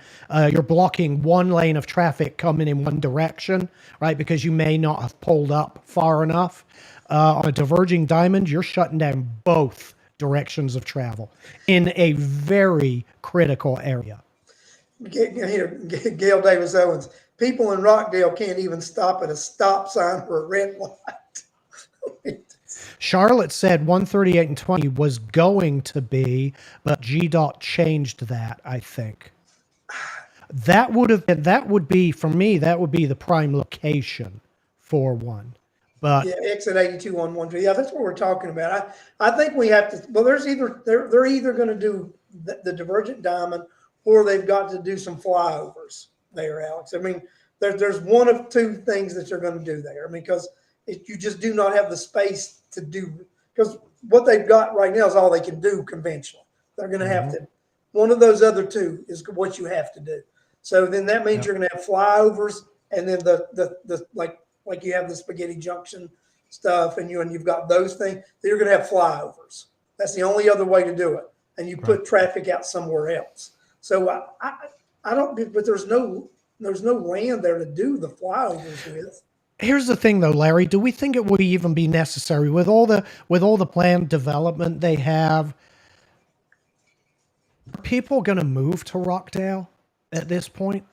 you're blocking one lane of traffic coming in one direction, right? Because you may not have pulled up far enough. on a diverging diamond, you're shutting down both directions of travel in a very critical area. Gail Davis Owens, people in Rockdale can't even stop at a stop sign for a red light. Charlotte said 138 and 20 was going to be, but GDOT changed that, I think. That would be for me, that would be the prime location for one. But yeah, exit 82 on 1. Yeah, that's what we're talking about. I think we have to, well, they're either going to do the divergent diamond or they've got to do some flyovers there, Alex. I mean, there's one of two things that you're going to do there. I mean, because you just do not have the space to do, because what they've got right now is all they can do conventionally. They're going to have to, one of those other two is what you have to do. So then that means you're going to have flyovers, and then the like you have the Spaghetti Junction stuff, and you've got those things. You're going to have flyovers. That's the only other way to do it, and you put traffic out somewhere else. So I don't, but there's no land there to do the flyovers with. here's the thing, though, Larry. Do we think it would even be necessary with all the planned development they have? Are people going to move to Rockdale at this point?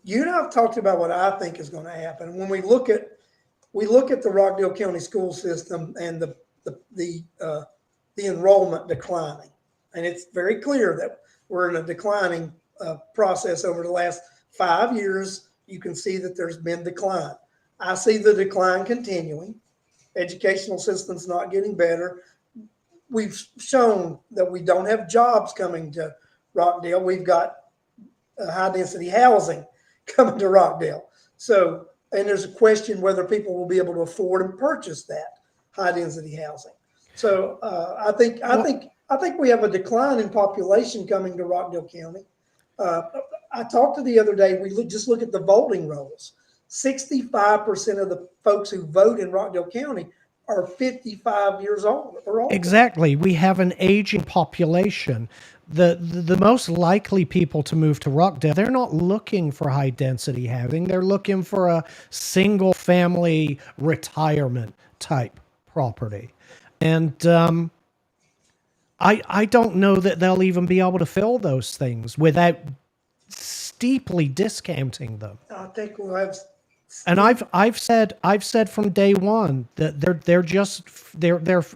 You and I have talked about what I think is going to happen when we look at the Rockdale County school system and the enrollment declining, and it's very clear that we're in a declining process over the last 5 years. You can see that there's been decline. I see the decline continuing. Educational system's not getting better. We've shown that we don't have jobs coming to Rockdale. We've got high density housing coming to Rockdale. So, and there's a question whether people will be able to afford and purchase that high density housing. So I think we have a decline in population coming to Rockdale County. I talked to the other day, just look at the voting rolls. 65% of the folks who vote in Rockdale County are 55 years old or older. Exactly. We have an aging population. The most likely people to move to Rockdale, they're not looking for high density housing. They're looking for a single family retirement type property. And I don't know that they'll even be able to fill those things without steeply discounting them. I think we'll have. And I've said from day one that they're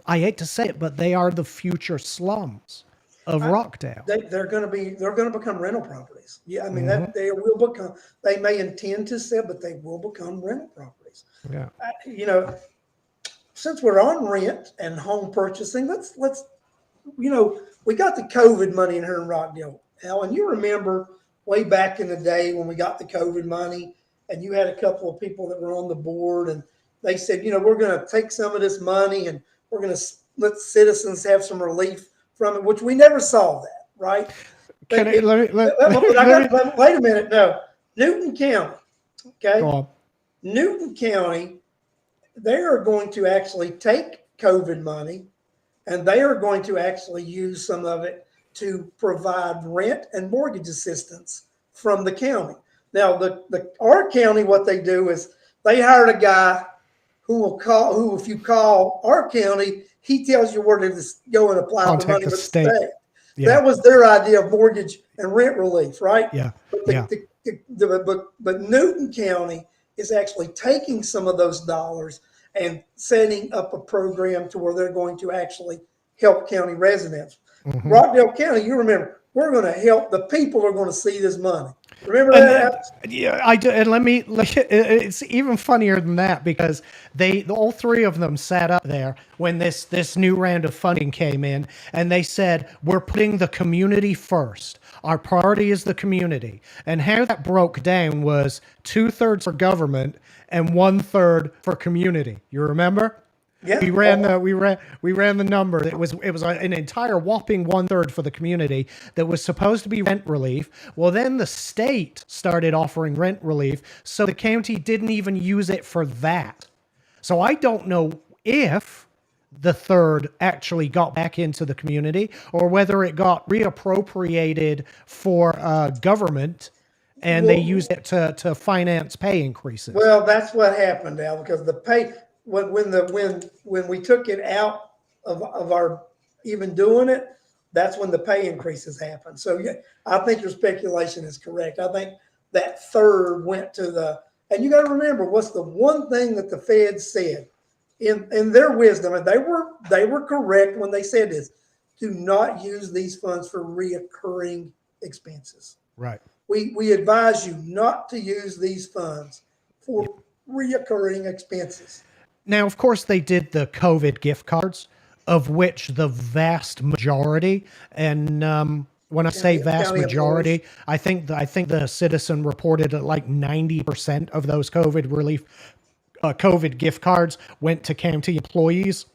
I hate to say it, but they are the future slums of Rockdale. They're going to become rental properties. Yeah, I mean that they will become. They may intend to sell, but they will become rental properties. Yeah. Since we're on rent and home purchasing, let's we got the COVID money in here in Rockdale, Alan. You remember way back in the day when we got the COVID money, and you had a couple of people that were on the board, and they said, we're going to take some of this money and we're going to let citizens have some relief from it, which we never saw that, right? Wait a minute. No, Newton County, okay? Newton County, they are going to actually take COVID money and they are going to actually use some of it to provide rent and mortgage assistance from the county. Now, our county, what they do is they hired a guy who if you call our county, he tells you where to go and apply for money with the state. Yeah. That was their idea of mortgage and rent relief, right? Yeah. But Newton County is actually taking some of those dollars and setting up a program to where they're going to actually help county residents. Rockdale County, you remember, we're going to help. The people are going to see this money. Remember that? Yeah, I do. And it's even funnier than that because all three of them sat up there when this new round of funding came in, and they said, we're putting the community first. Our priority is the community. And how that broke down was 2/3 for government and 1/3 for community. You remember? Yeah. We ran the number. It was an entire whopping 1/3 for the community that was supposed to be rent relief. Well, then the state started offering rent relief, so the county didn't even use it for that. So I don't know if the third actually got back into the community or whether it got reappropriated for government and they used it to finance pay increases. Well, that's what happened, Al, because when we took it out of our even doing it, that's when the pay increases happened. So yeah, I think your speculation is correct. I think that third went to and you got to remember what's the one thing that the Fed said in their wisdom, and they were correct when they said this: do not use these funds for reoccurring expenses. Right. We advise you not to use these funds for reoccurring expenses. Now, of course, they did the COVID gift cards, of which the vast majority, and when I say vast County majority, employees. I think the Citizen reported that like 90% of those COVID relief, COVID gift cards went to county employees.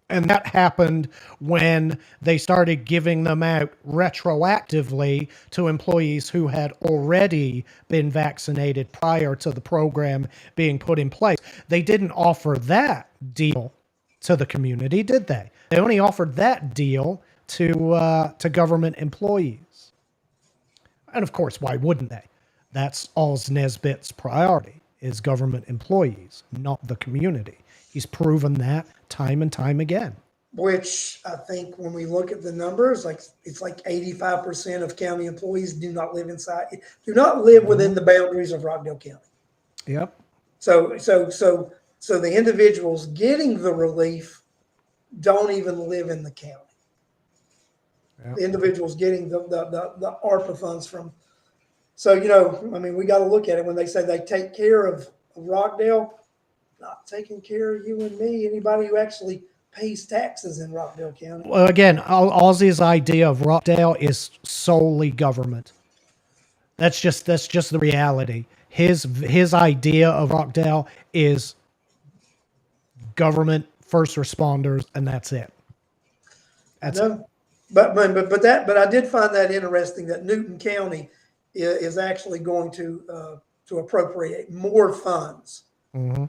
And that happened when they started giving them out retroactively to employees who had already been vaccinated prior to the program being put in place. They didn't offer that deal to the community, did they? They only offered that deal to government employees. And of course, why wouldn't they? That's Alls Nesbitt's priority, is government employees, not the community. He's proven that time and time again. Which I think when we look at the numbers, like it's like 85% of county employees do not live within the boundaries of Rockdale County. Yep. So the individuals getting the relief don't even live in the county. Yep. The individuals getting the ARPA funds from. So, I mean, we got to look at it when they say they take care of Rockdale, not taking care of you and me, anybody who actually pays taxes in Rockdale County. Well, again, Ozzy's idea of Rockdale is solely government. That's just the reality. His idea of Rockdale is government, first responders, and that's it. That's it. But I did find that interesting that Newton County is actually going to appropriate more funds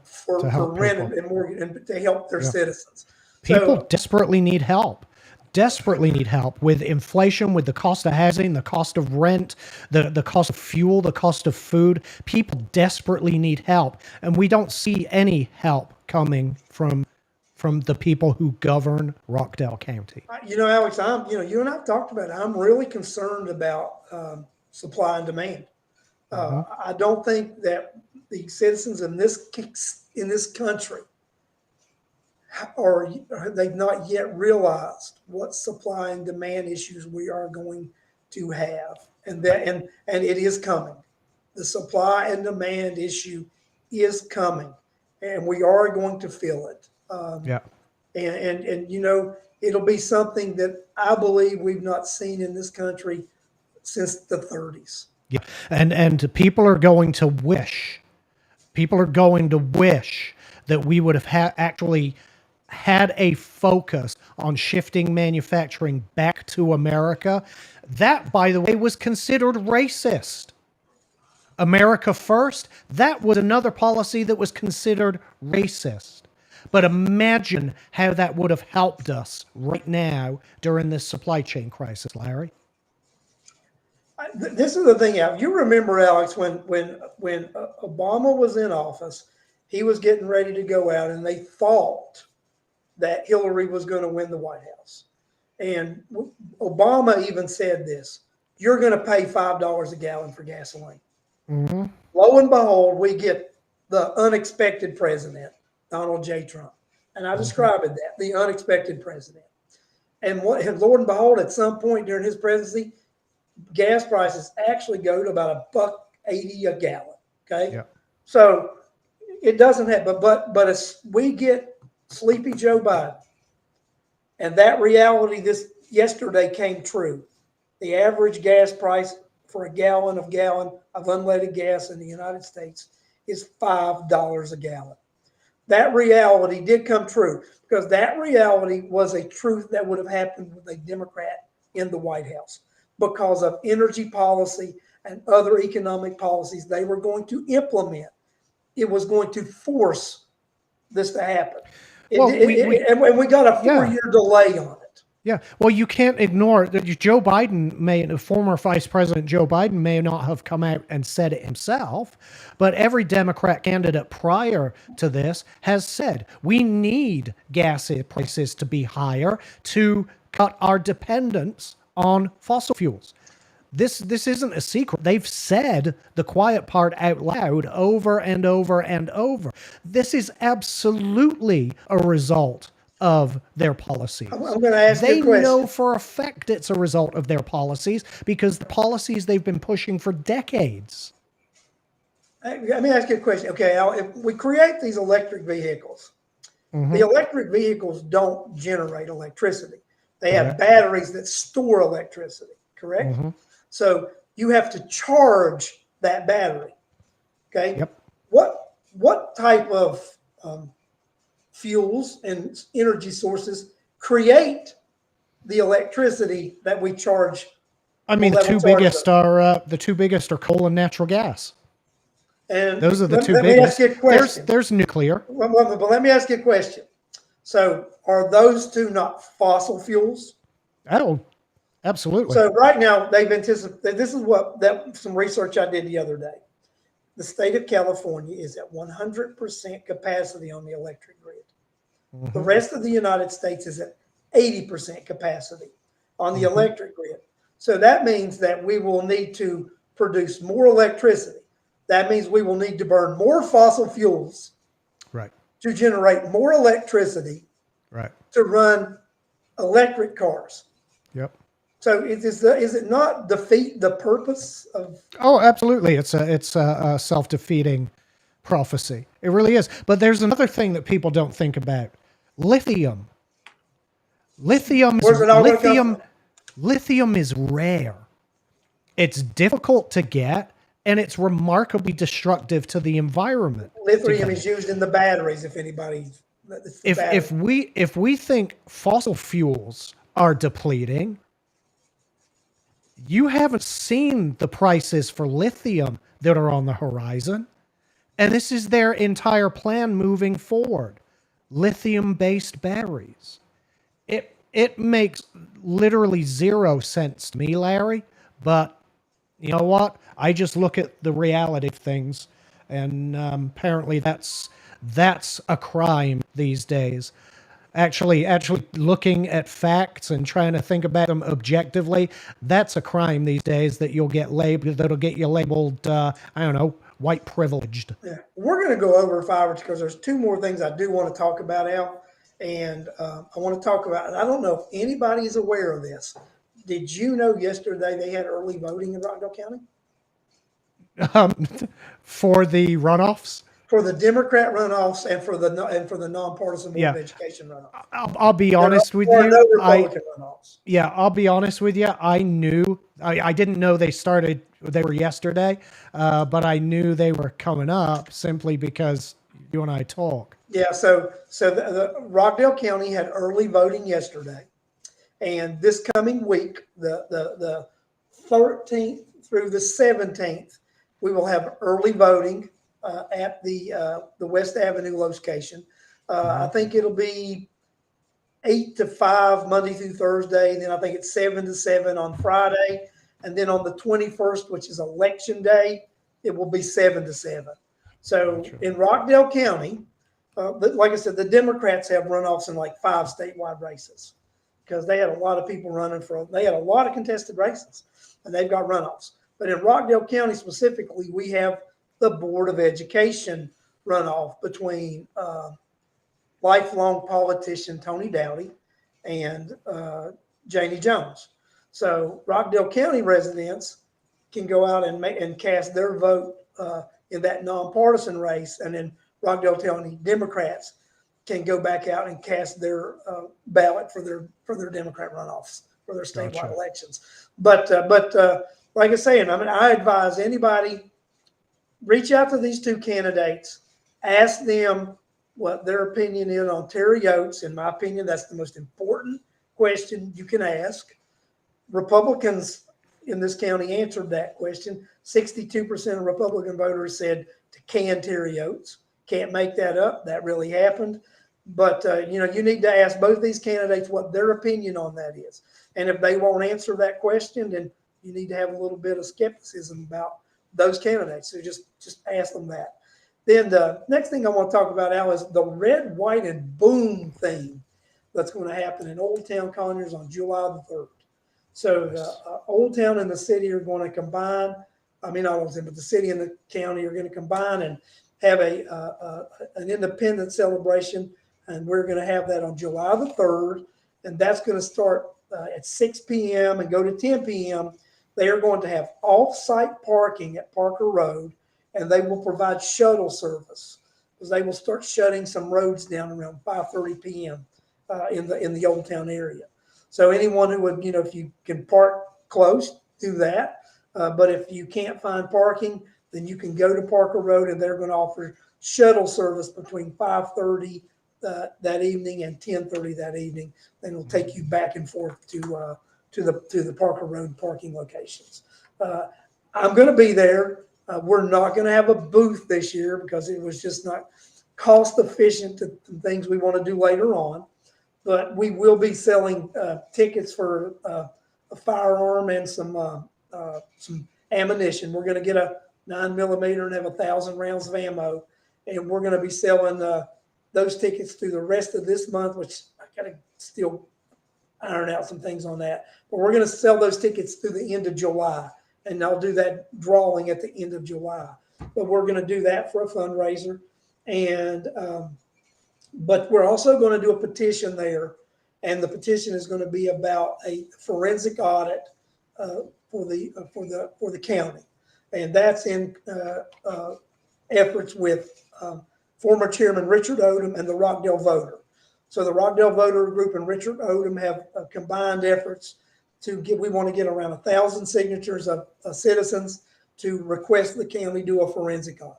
for rent and mortgage and to help their citizens. People desperately need help. Desperately need help with inflation, with the cost of housing, the cost of rent, the cost of fuel, the cost of food. People desperately need help, and we don't see any help coming from the people who govern Rockdale County. Alex, you and I've talked about it. I'm really concerned about supply and demand. I don't think that the citizens in this country they've not yet realized what supply and demand issues we are going to have, and it is coming. The supply and demand issue is coming, and we are going to feel it. And it'll be something that I believe we've not seen in this country since the 30s. Yeah, and people are going to wish that we would have actually had a focus on shifting manufacturing back to America. That, by the way, was considered racist. America first, that was another policy that was considered racist. But imagine how that would have helped us right now during this supply chain crisis, Larry. This is the thing, Al. You remember, Alex, when Obama was in office, he was getting ready to go out, and they thought that Hillary was going to win the White House. And Obama even said this: you're going to pay $5 a gallon for gasoline. Mm-hmm. Lo and behold, we get the unexpected president, Donald J. Trump. And I described that, the unexpected president. And Lord and behold, at some point during his presidency, gas prices actually go to about $1.80 a gallon. Okay. Yeah. So it doesn't have, but as we get Sleepy Joe Biden, and that reality yesterday came true. The average gas price for a gallon of unleaded gas in the United States is $5 a gallon. That reality did come true because that reality was a truth that would have happened with a Democrat in the White House because of energy policy and other economic policies they were going to implement. It was going to force this to happen. And we got a 4-year delay on it. Yeah. Well, you can't ignore that Joe Biden former Vice President Joe Biden may not have come out and said it himself, but every Democrat candidate prior to this has said we need gas prices to be higher to cut our dependence on fossil fuels. This isn't a secret. They've said the quiet part out loud over and over and over. This is absolutely a result of their policies. I'm going to ask you They a question. know for a fact it's a result of their policies because the policies they've been pushing for decades. Let me ask you a question. Okay, Al, if we create these electric vehicles, the electric vehicles don't generate electricity. They have batteries that store electricity, correct? So you have to charge that battery. Okay. Yep. What type of fuels and energy sources create the electricity that we charge? I mean, the two biggest are coal and natural gas. And those are the two let biggest. Me ask you a question. There's nuclear. But let me ask you a question. So are those two not fossil fuels? Oh, absolutely. So right now they've anticipated. This is some research I did the other day. The state of California is at 100% capacity on the electric grid. The rest of the United States is at 80% capacity on the electric grid. So that means that we will need to produce more electricity. That means we will need to burn more fossil fuels to generate more electricity to run electric cars. Yep. So is it not defeat the purpose of? Oh, absolutely. It's a self-defeating prophecy. It really is. But there's another thing that people don't think about. Lithium. Lithium is rare. It's difficult to get, and it's remarkably destructive to the environment. Lithium is used in the batteries. If anybody, if we think fossil fuels are depleting, you haven't seen the prices for lithium that are on the horizon, and this is their entire plan moving forward. Lithium-based batteries. It makes literally zero sense to me, Larry, but you know what? I just look at the reality of things, and apparently that's a crime these days. Actually looking at facts and trying to think about them objectively, that's a crime these days that'll get you labeled, I don't know, white privileged. Yeah. We're going to go over 5 hours because there's 2 more things I do want to talk about, Al. And I want to talk about, and I don't know if anybody is aware of this. Did you know yesterday they had early voting in Rockdale County? For the runoffs? For the Democrat runoffs and for the nonpartisan Board of Education runoffs. I'll be honest with you. No Republican runoffs. Yeah, I'll be honest with you. I knew. I didn't know they were yesterday, but I knew they were coming up simply because you and I talk. Yeah, so the Rockdale County had early voting yesterday, and this coming week, the 13th through the 17th, we will have early voting at the West Avenue location. I think it'll be 8 to 5 Monday through Thursday, and then I think it's 7 to 7 on Friday, and then on the 21st, which is Election Day, it will be 7 to 7. So in Rockdale County, like I said, the Democrats have runoffs in like 5 statewide races because they had a lot of people running they had a lot of contested races, and they've got runoffs. But in Rockdale County specifically, we have the Board of Education runoff between lifelong politician Tony Dowdy and Janie Jones. So Rockdale County residents can go out and cast their vote in that nonpartisan race, and then Rockdale County Democrats can go back out and cast their ballot for their Democrat runoffs for their statewide elections. But like I say, I advise anybody, reach out to these 2 candidates, ask them what their opinion is on Terry Oates. In my opinion, that's the most important question you can ask. Republicans in this county answered that question. 62% of Republican voters said to can Terry Oates. Can't make that up. That really happened. But, you need to ask both these candidates what their opinion on that is. And if they won't answer that question, then you need to have a little bit of skepticism about those candidates. So just ask them that. Then the next thing I want to talk about, Al, is the red, white, and boom thing that's going to happen in Old Town Conyers on July the 3rd. So the Old Town and the city are going to combine. I mean, not Old Town, but the city and the county are going to combine and have an independence celebration. And we're going to have that on July the 3rd. And that's going to start at 6 p.m. and go to 10 p.m. They are going to have off-site parking at Parker Road, and they will provide shuttle service because they will start shutting some roads down around 5:30 p.m. In the Old Town area. So anyone who would, if you can park close, do that. But if you can't find parking, then you can go to Parker Road, and they're going to offer shuttle service between 5:30 that evening and 10:30 that evening. Then it'll take you back and forth to the Parker Road parking locations. I'm going to be there. We're not going to have a booth this year because it was just not cost efficient to things we want to do later on. But we will be selling tickets for a firearm and some ammunition. We're going to get a 9mm and have 1,000 rounds of ammo, and we're going to be selling those tickets through the rest of this month, which I got to still iron out some things on that. But we're going to sell those tickets through the end of July, and I'll do that drawing at the end of July. But we're going to do that for a fundraiser, and but we're also going to do a petition there, and the petition is going to be about a forensic audit for the county, and that's in efforts with former Chairman Richard Odom and the Rockdale Voter. So the Rockdale Voter Group and Richard Odom have combined efforts to get. We want to get around 1,000 signatures of citizens to request the county do a forensic audit.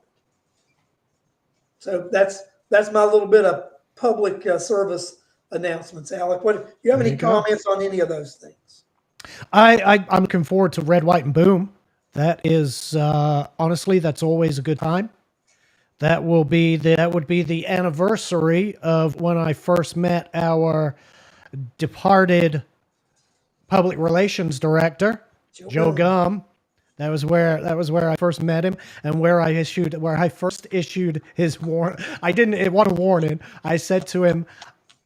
So that's my little bit of public service announcements. Alec, what do you have any comments on any of those things? I'm looking forward to Red, White, and Boom. That is honestly, that's always a good time. That would be the anniversary of when I first met our departed public relations director, Joe Gum. That was where I first met him, and where I first issued his warning. It wasn't a warning. I said to him,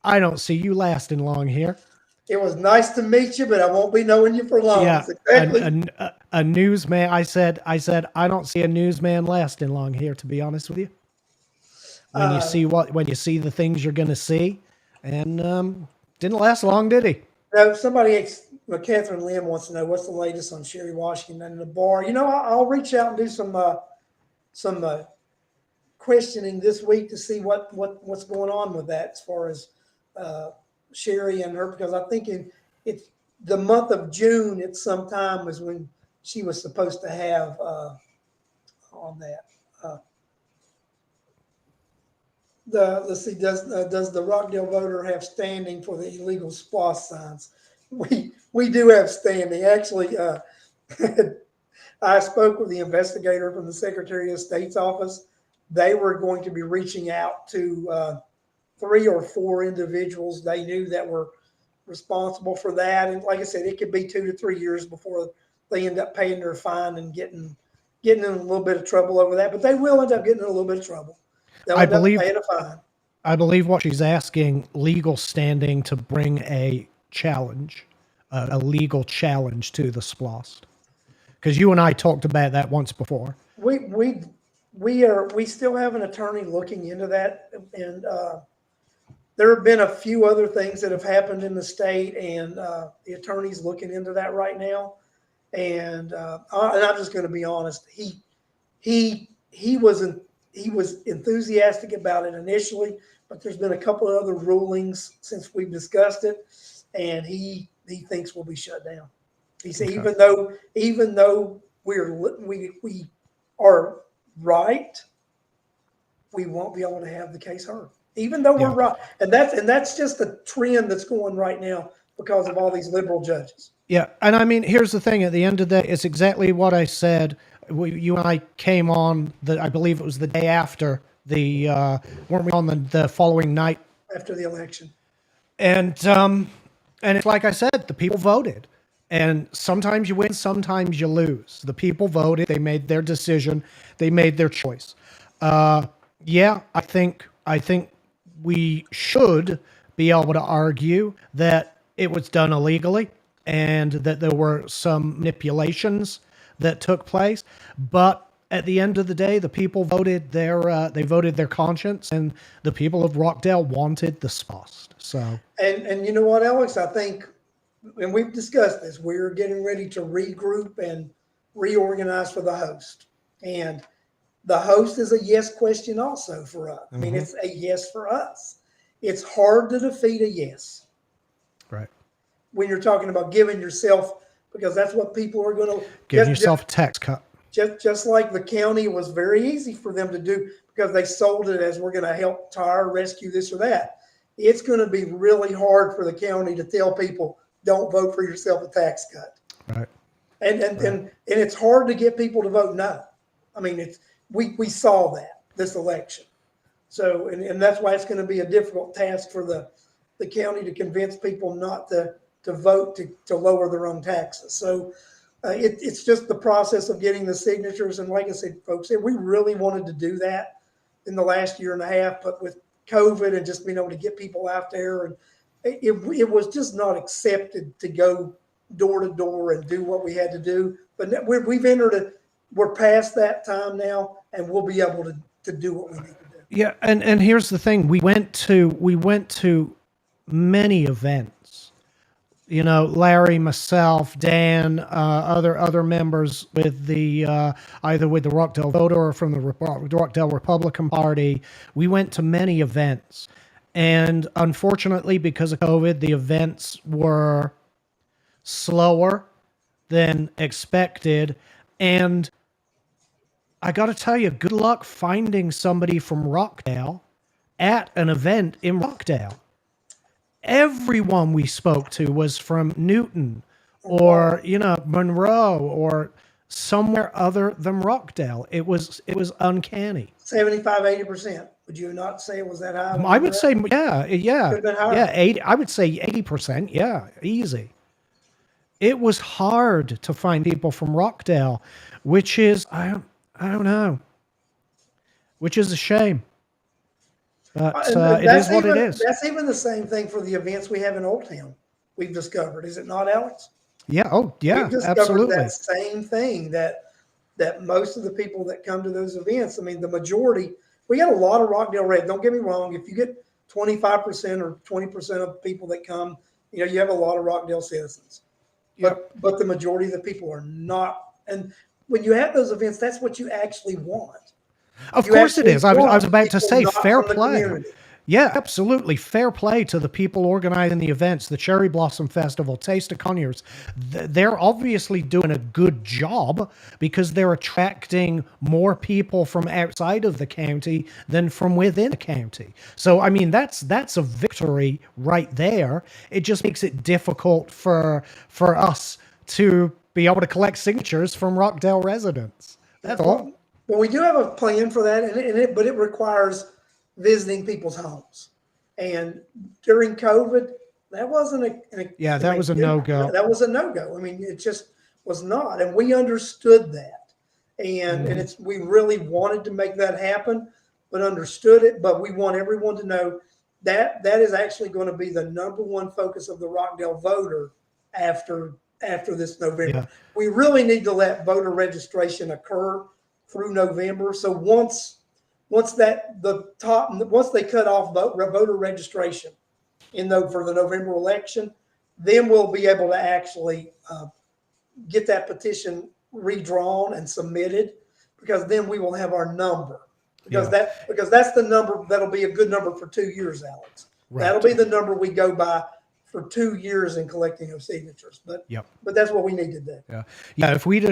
"I don't see you lasting long here." It was nice to meet you, but I won't be knowing you for long. Yeah, exactly. a newsman. I said, I don't see a newsman lasting long here, to be honest with you. When you see the things you're going to see, and didn't last long, did he? No, Catherine Lim wants to know what's the latest on Sherry Washington and the bar. I'll reach out and do some questioning this week to see what's going on with that as far as Sherry and her, because I think it's the month of June at some time was when she was supposed to have on that. Let's see, does the Rockdale Voter have standing for the illegal SPOS signs? We do have standing. Actually, I spoke with the investigator from the Secretary of State's office. They were going to be reaching out to 3 or 4 individuals they knew that were responsible for that. And like I said, it could be 2 to 3 years before they end up paying their fine and getting in a little bit of trouble over that. But they will end up getting in a little bit of trouble. I believe what she's asking, legal standing to bring a challenge, a legal challenge to the SPLOST. Because you and I talked about that once before. We still have an attorney looking into that, and there have been a few other things that have happened in the state, and the attorney's looking into that right now. And I'm just going to be honest. He was enthusiastic about it initially, but there's been a couple of other rulings since we've discussed it, and he thinks we'll be shut down. He said, okay, even though we are right, we won't be able to have the case heard. Even though we're right, and that's just a trend that's going right now because of all these liberal judges. Yeah, and I mean, here's the thing. At the end of the day, it's exactly what I said. You and I came on I believe it was the day after weren't we on the following night after the election. And it's like I said, the people voted. And sometimes you win, sometimes you lose. The people voted, they made their decision, they made their choice. Yeah, I think we should be able to argue that it was done illegally and that there were some manipulations that took place. But at the end of the day, the people voted their conscience, and the people of Rockdale wanted the spast. So, And you know what, Alex? I think, and we've discussed this, we're getting ready to regroup and reorganize for the host. And the host is a yes question also for us. I mean, it's a yes for us. It's hard to defeat a yes right, when you're talking about giving yourself, because that's what people are going to give yourself a tax cut. Just like the county, was very easy for them to do because they sold it as we're going to help tire, rescue this or that. It's going to be really hard for the county to tell people don't vote for yourself a tax cut. Right. And it's hard to get people to vote no. I mean, we saw that this election. So and that's why it's going to be a difficult task for the county to convince people not to vote to lower their own taxes. So it's just the process of getting the signatures. And like I said, folks, we really wanted to do that in the last year and a half, but with COVID and just being able to get people out there, and it was just not accepted to go door to door and do what we had to do. But we've entered it. We're past that time now, and we'll be able to do what we need to do. Yeah, and here's the thing: we went to many events. You know, Larry, myself, Dan, other members with the either with the Rockdale Voter or from the Rockdale Republican Party. We went to many events, and unfortunately, because of COVID, the events were slower than expected. And I got to tell you, good luck finding somebody from Rockdale at an event in Rockdale. Everyone we spoke to was from Newton or, Monroe or somewhere other than Rockdale. It was uncanny. 75, 80%. Would you not say it was that high? I would say, yeah. Could have been higher. Yeah, 80. I would say 80%. Yeah, easy. It was hard to find people from Rockdale, which is, I don't know, which is a shame. But it is what it is. That's even the same thing for the events we have in Old Town. We've discovered, is it not, Alex? Yeah. Oh, yeah. We've discovered Absolutely. that same thing, that most of the people that come to those events, I mean, the majority. We got a lot of Rockdale Red. Don't get me wrong. If you get 25% or 20% of people that come, you have a lot of Rockdale citizens. But the majority of the people are not. And when you have those events, that's what you actually want. Of course it is. I was about to say fair play. Yeah, absolutely. Fair play to the people organizing the events, the Cherry Blossom Festival, Taste of Conyers. They're obviously doing a good job because they're attracting more people from outside of the county than from within the county. So, I mean, that's a victory right there. It just makes it difficult for us to be able to collect signatures from Rockdale residents. That's all. Well, we do have a plan for that, but it requires visiting people's homes. And during COVID, that wasn't that was a no-go. That was a no-go. I mean, it just was not. And we understood that. And we really wanted to make that happen, but understood it. But we want everyone to know that is actually going to be the number one focus of the Rockdale voter after this November. Yeah. We really need to let voter registration occur through November. So once they cut off voter registration for the November election, then we'll be able to actually get that petition redrawn and submitted, because then we will have our number. Because that's the number that'll be a good number for 2 years, Alex. Right. That'll be the number we go by for 2 years in collecting those signatures. But that's what we need to do. Yeah. If we'd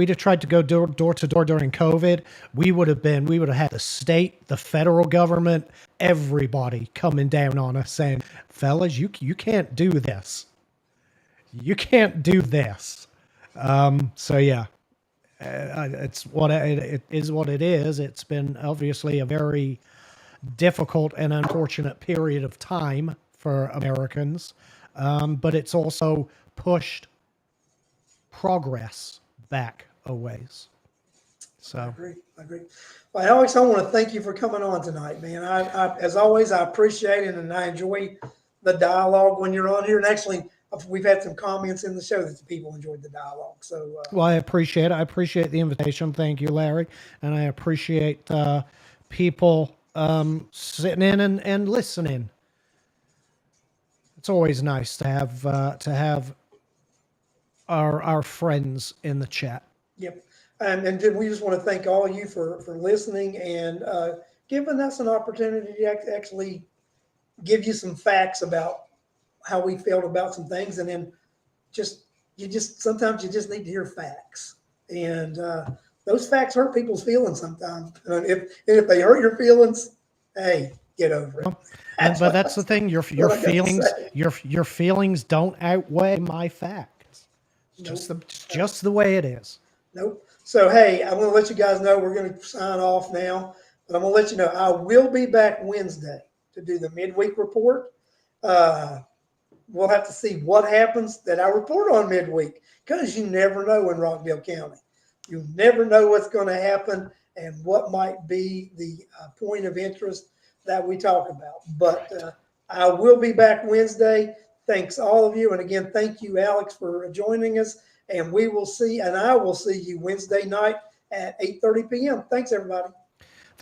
have tried to go door to door during COVID, we would have had the state, the federal government, everybody coming down on us saying, fellas, you can't do this. You can't do this. It's what it is. It's been obviously a very difficult and unfortunate period of time for Americans, but it's also pushed progress back a ways. So I agree. Well, Alex, I want to thank you for coming on tonight, man. As always, I appreciate it and I enjoy the dialogue when you're on here. And actually, we've had some comments in the show that the people enjoyed the dialogue. So, well, I appreciate it. I appreciate the invitation. Thank you, Larry. And I appreciate people sitting in and listening. It's always nice to have our friends in the chat. yep. And then we just want to thank all of you for listening and giving us an opportunity to actually give you some facts about how we felt about some things. And then sometimes you just need to hear facts. And those facts hurt people's feelings sometimes. And if they hurt your feelings, hey, get over it. But that's the thing. Your feelings don't outweigh my facts. It's just the way it is. Nope. So, hey, I'm going to let you guys know we're going to sign off now, but I'm going to let you know I will be back Wednesday to do the midweek report. We'll have to see what happens that I report on midweek because you never know in Rockdale County. You never know what's going to happen and what might be the point of interest that we talk about. But I will be back Wednesday. Thanks all of you. And again, thank you, Alex, for joining us. And I will see you Wednesday night at 8:30 p.m. Thanks, everybody.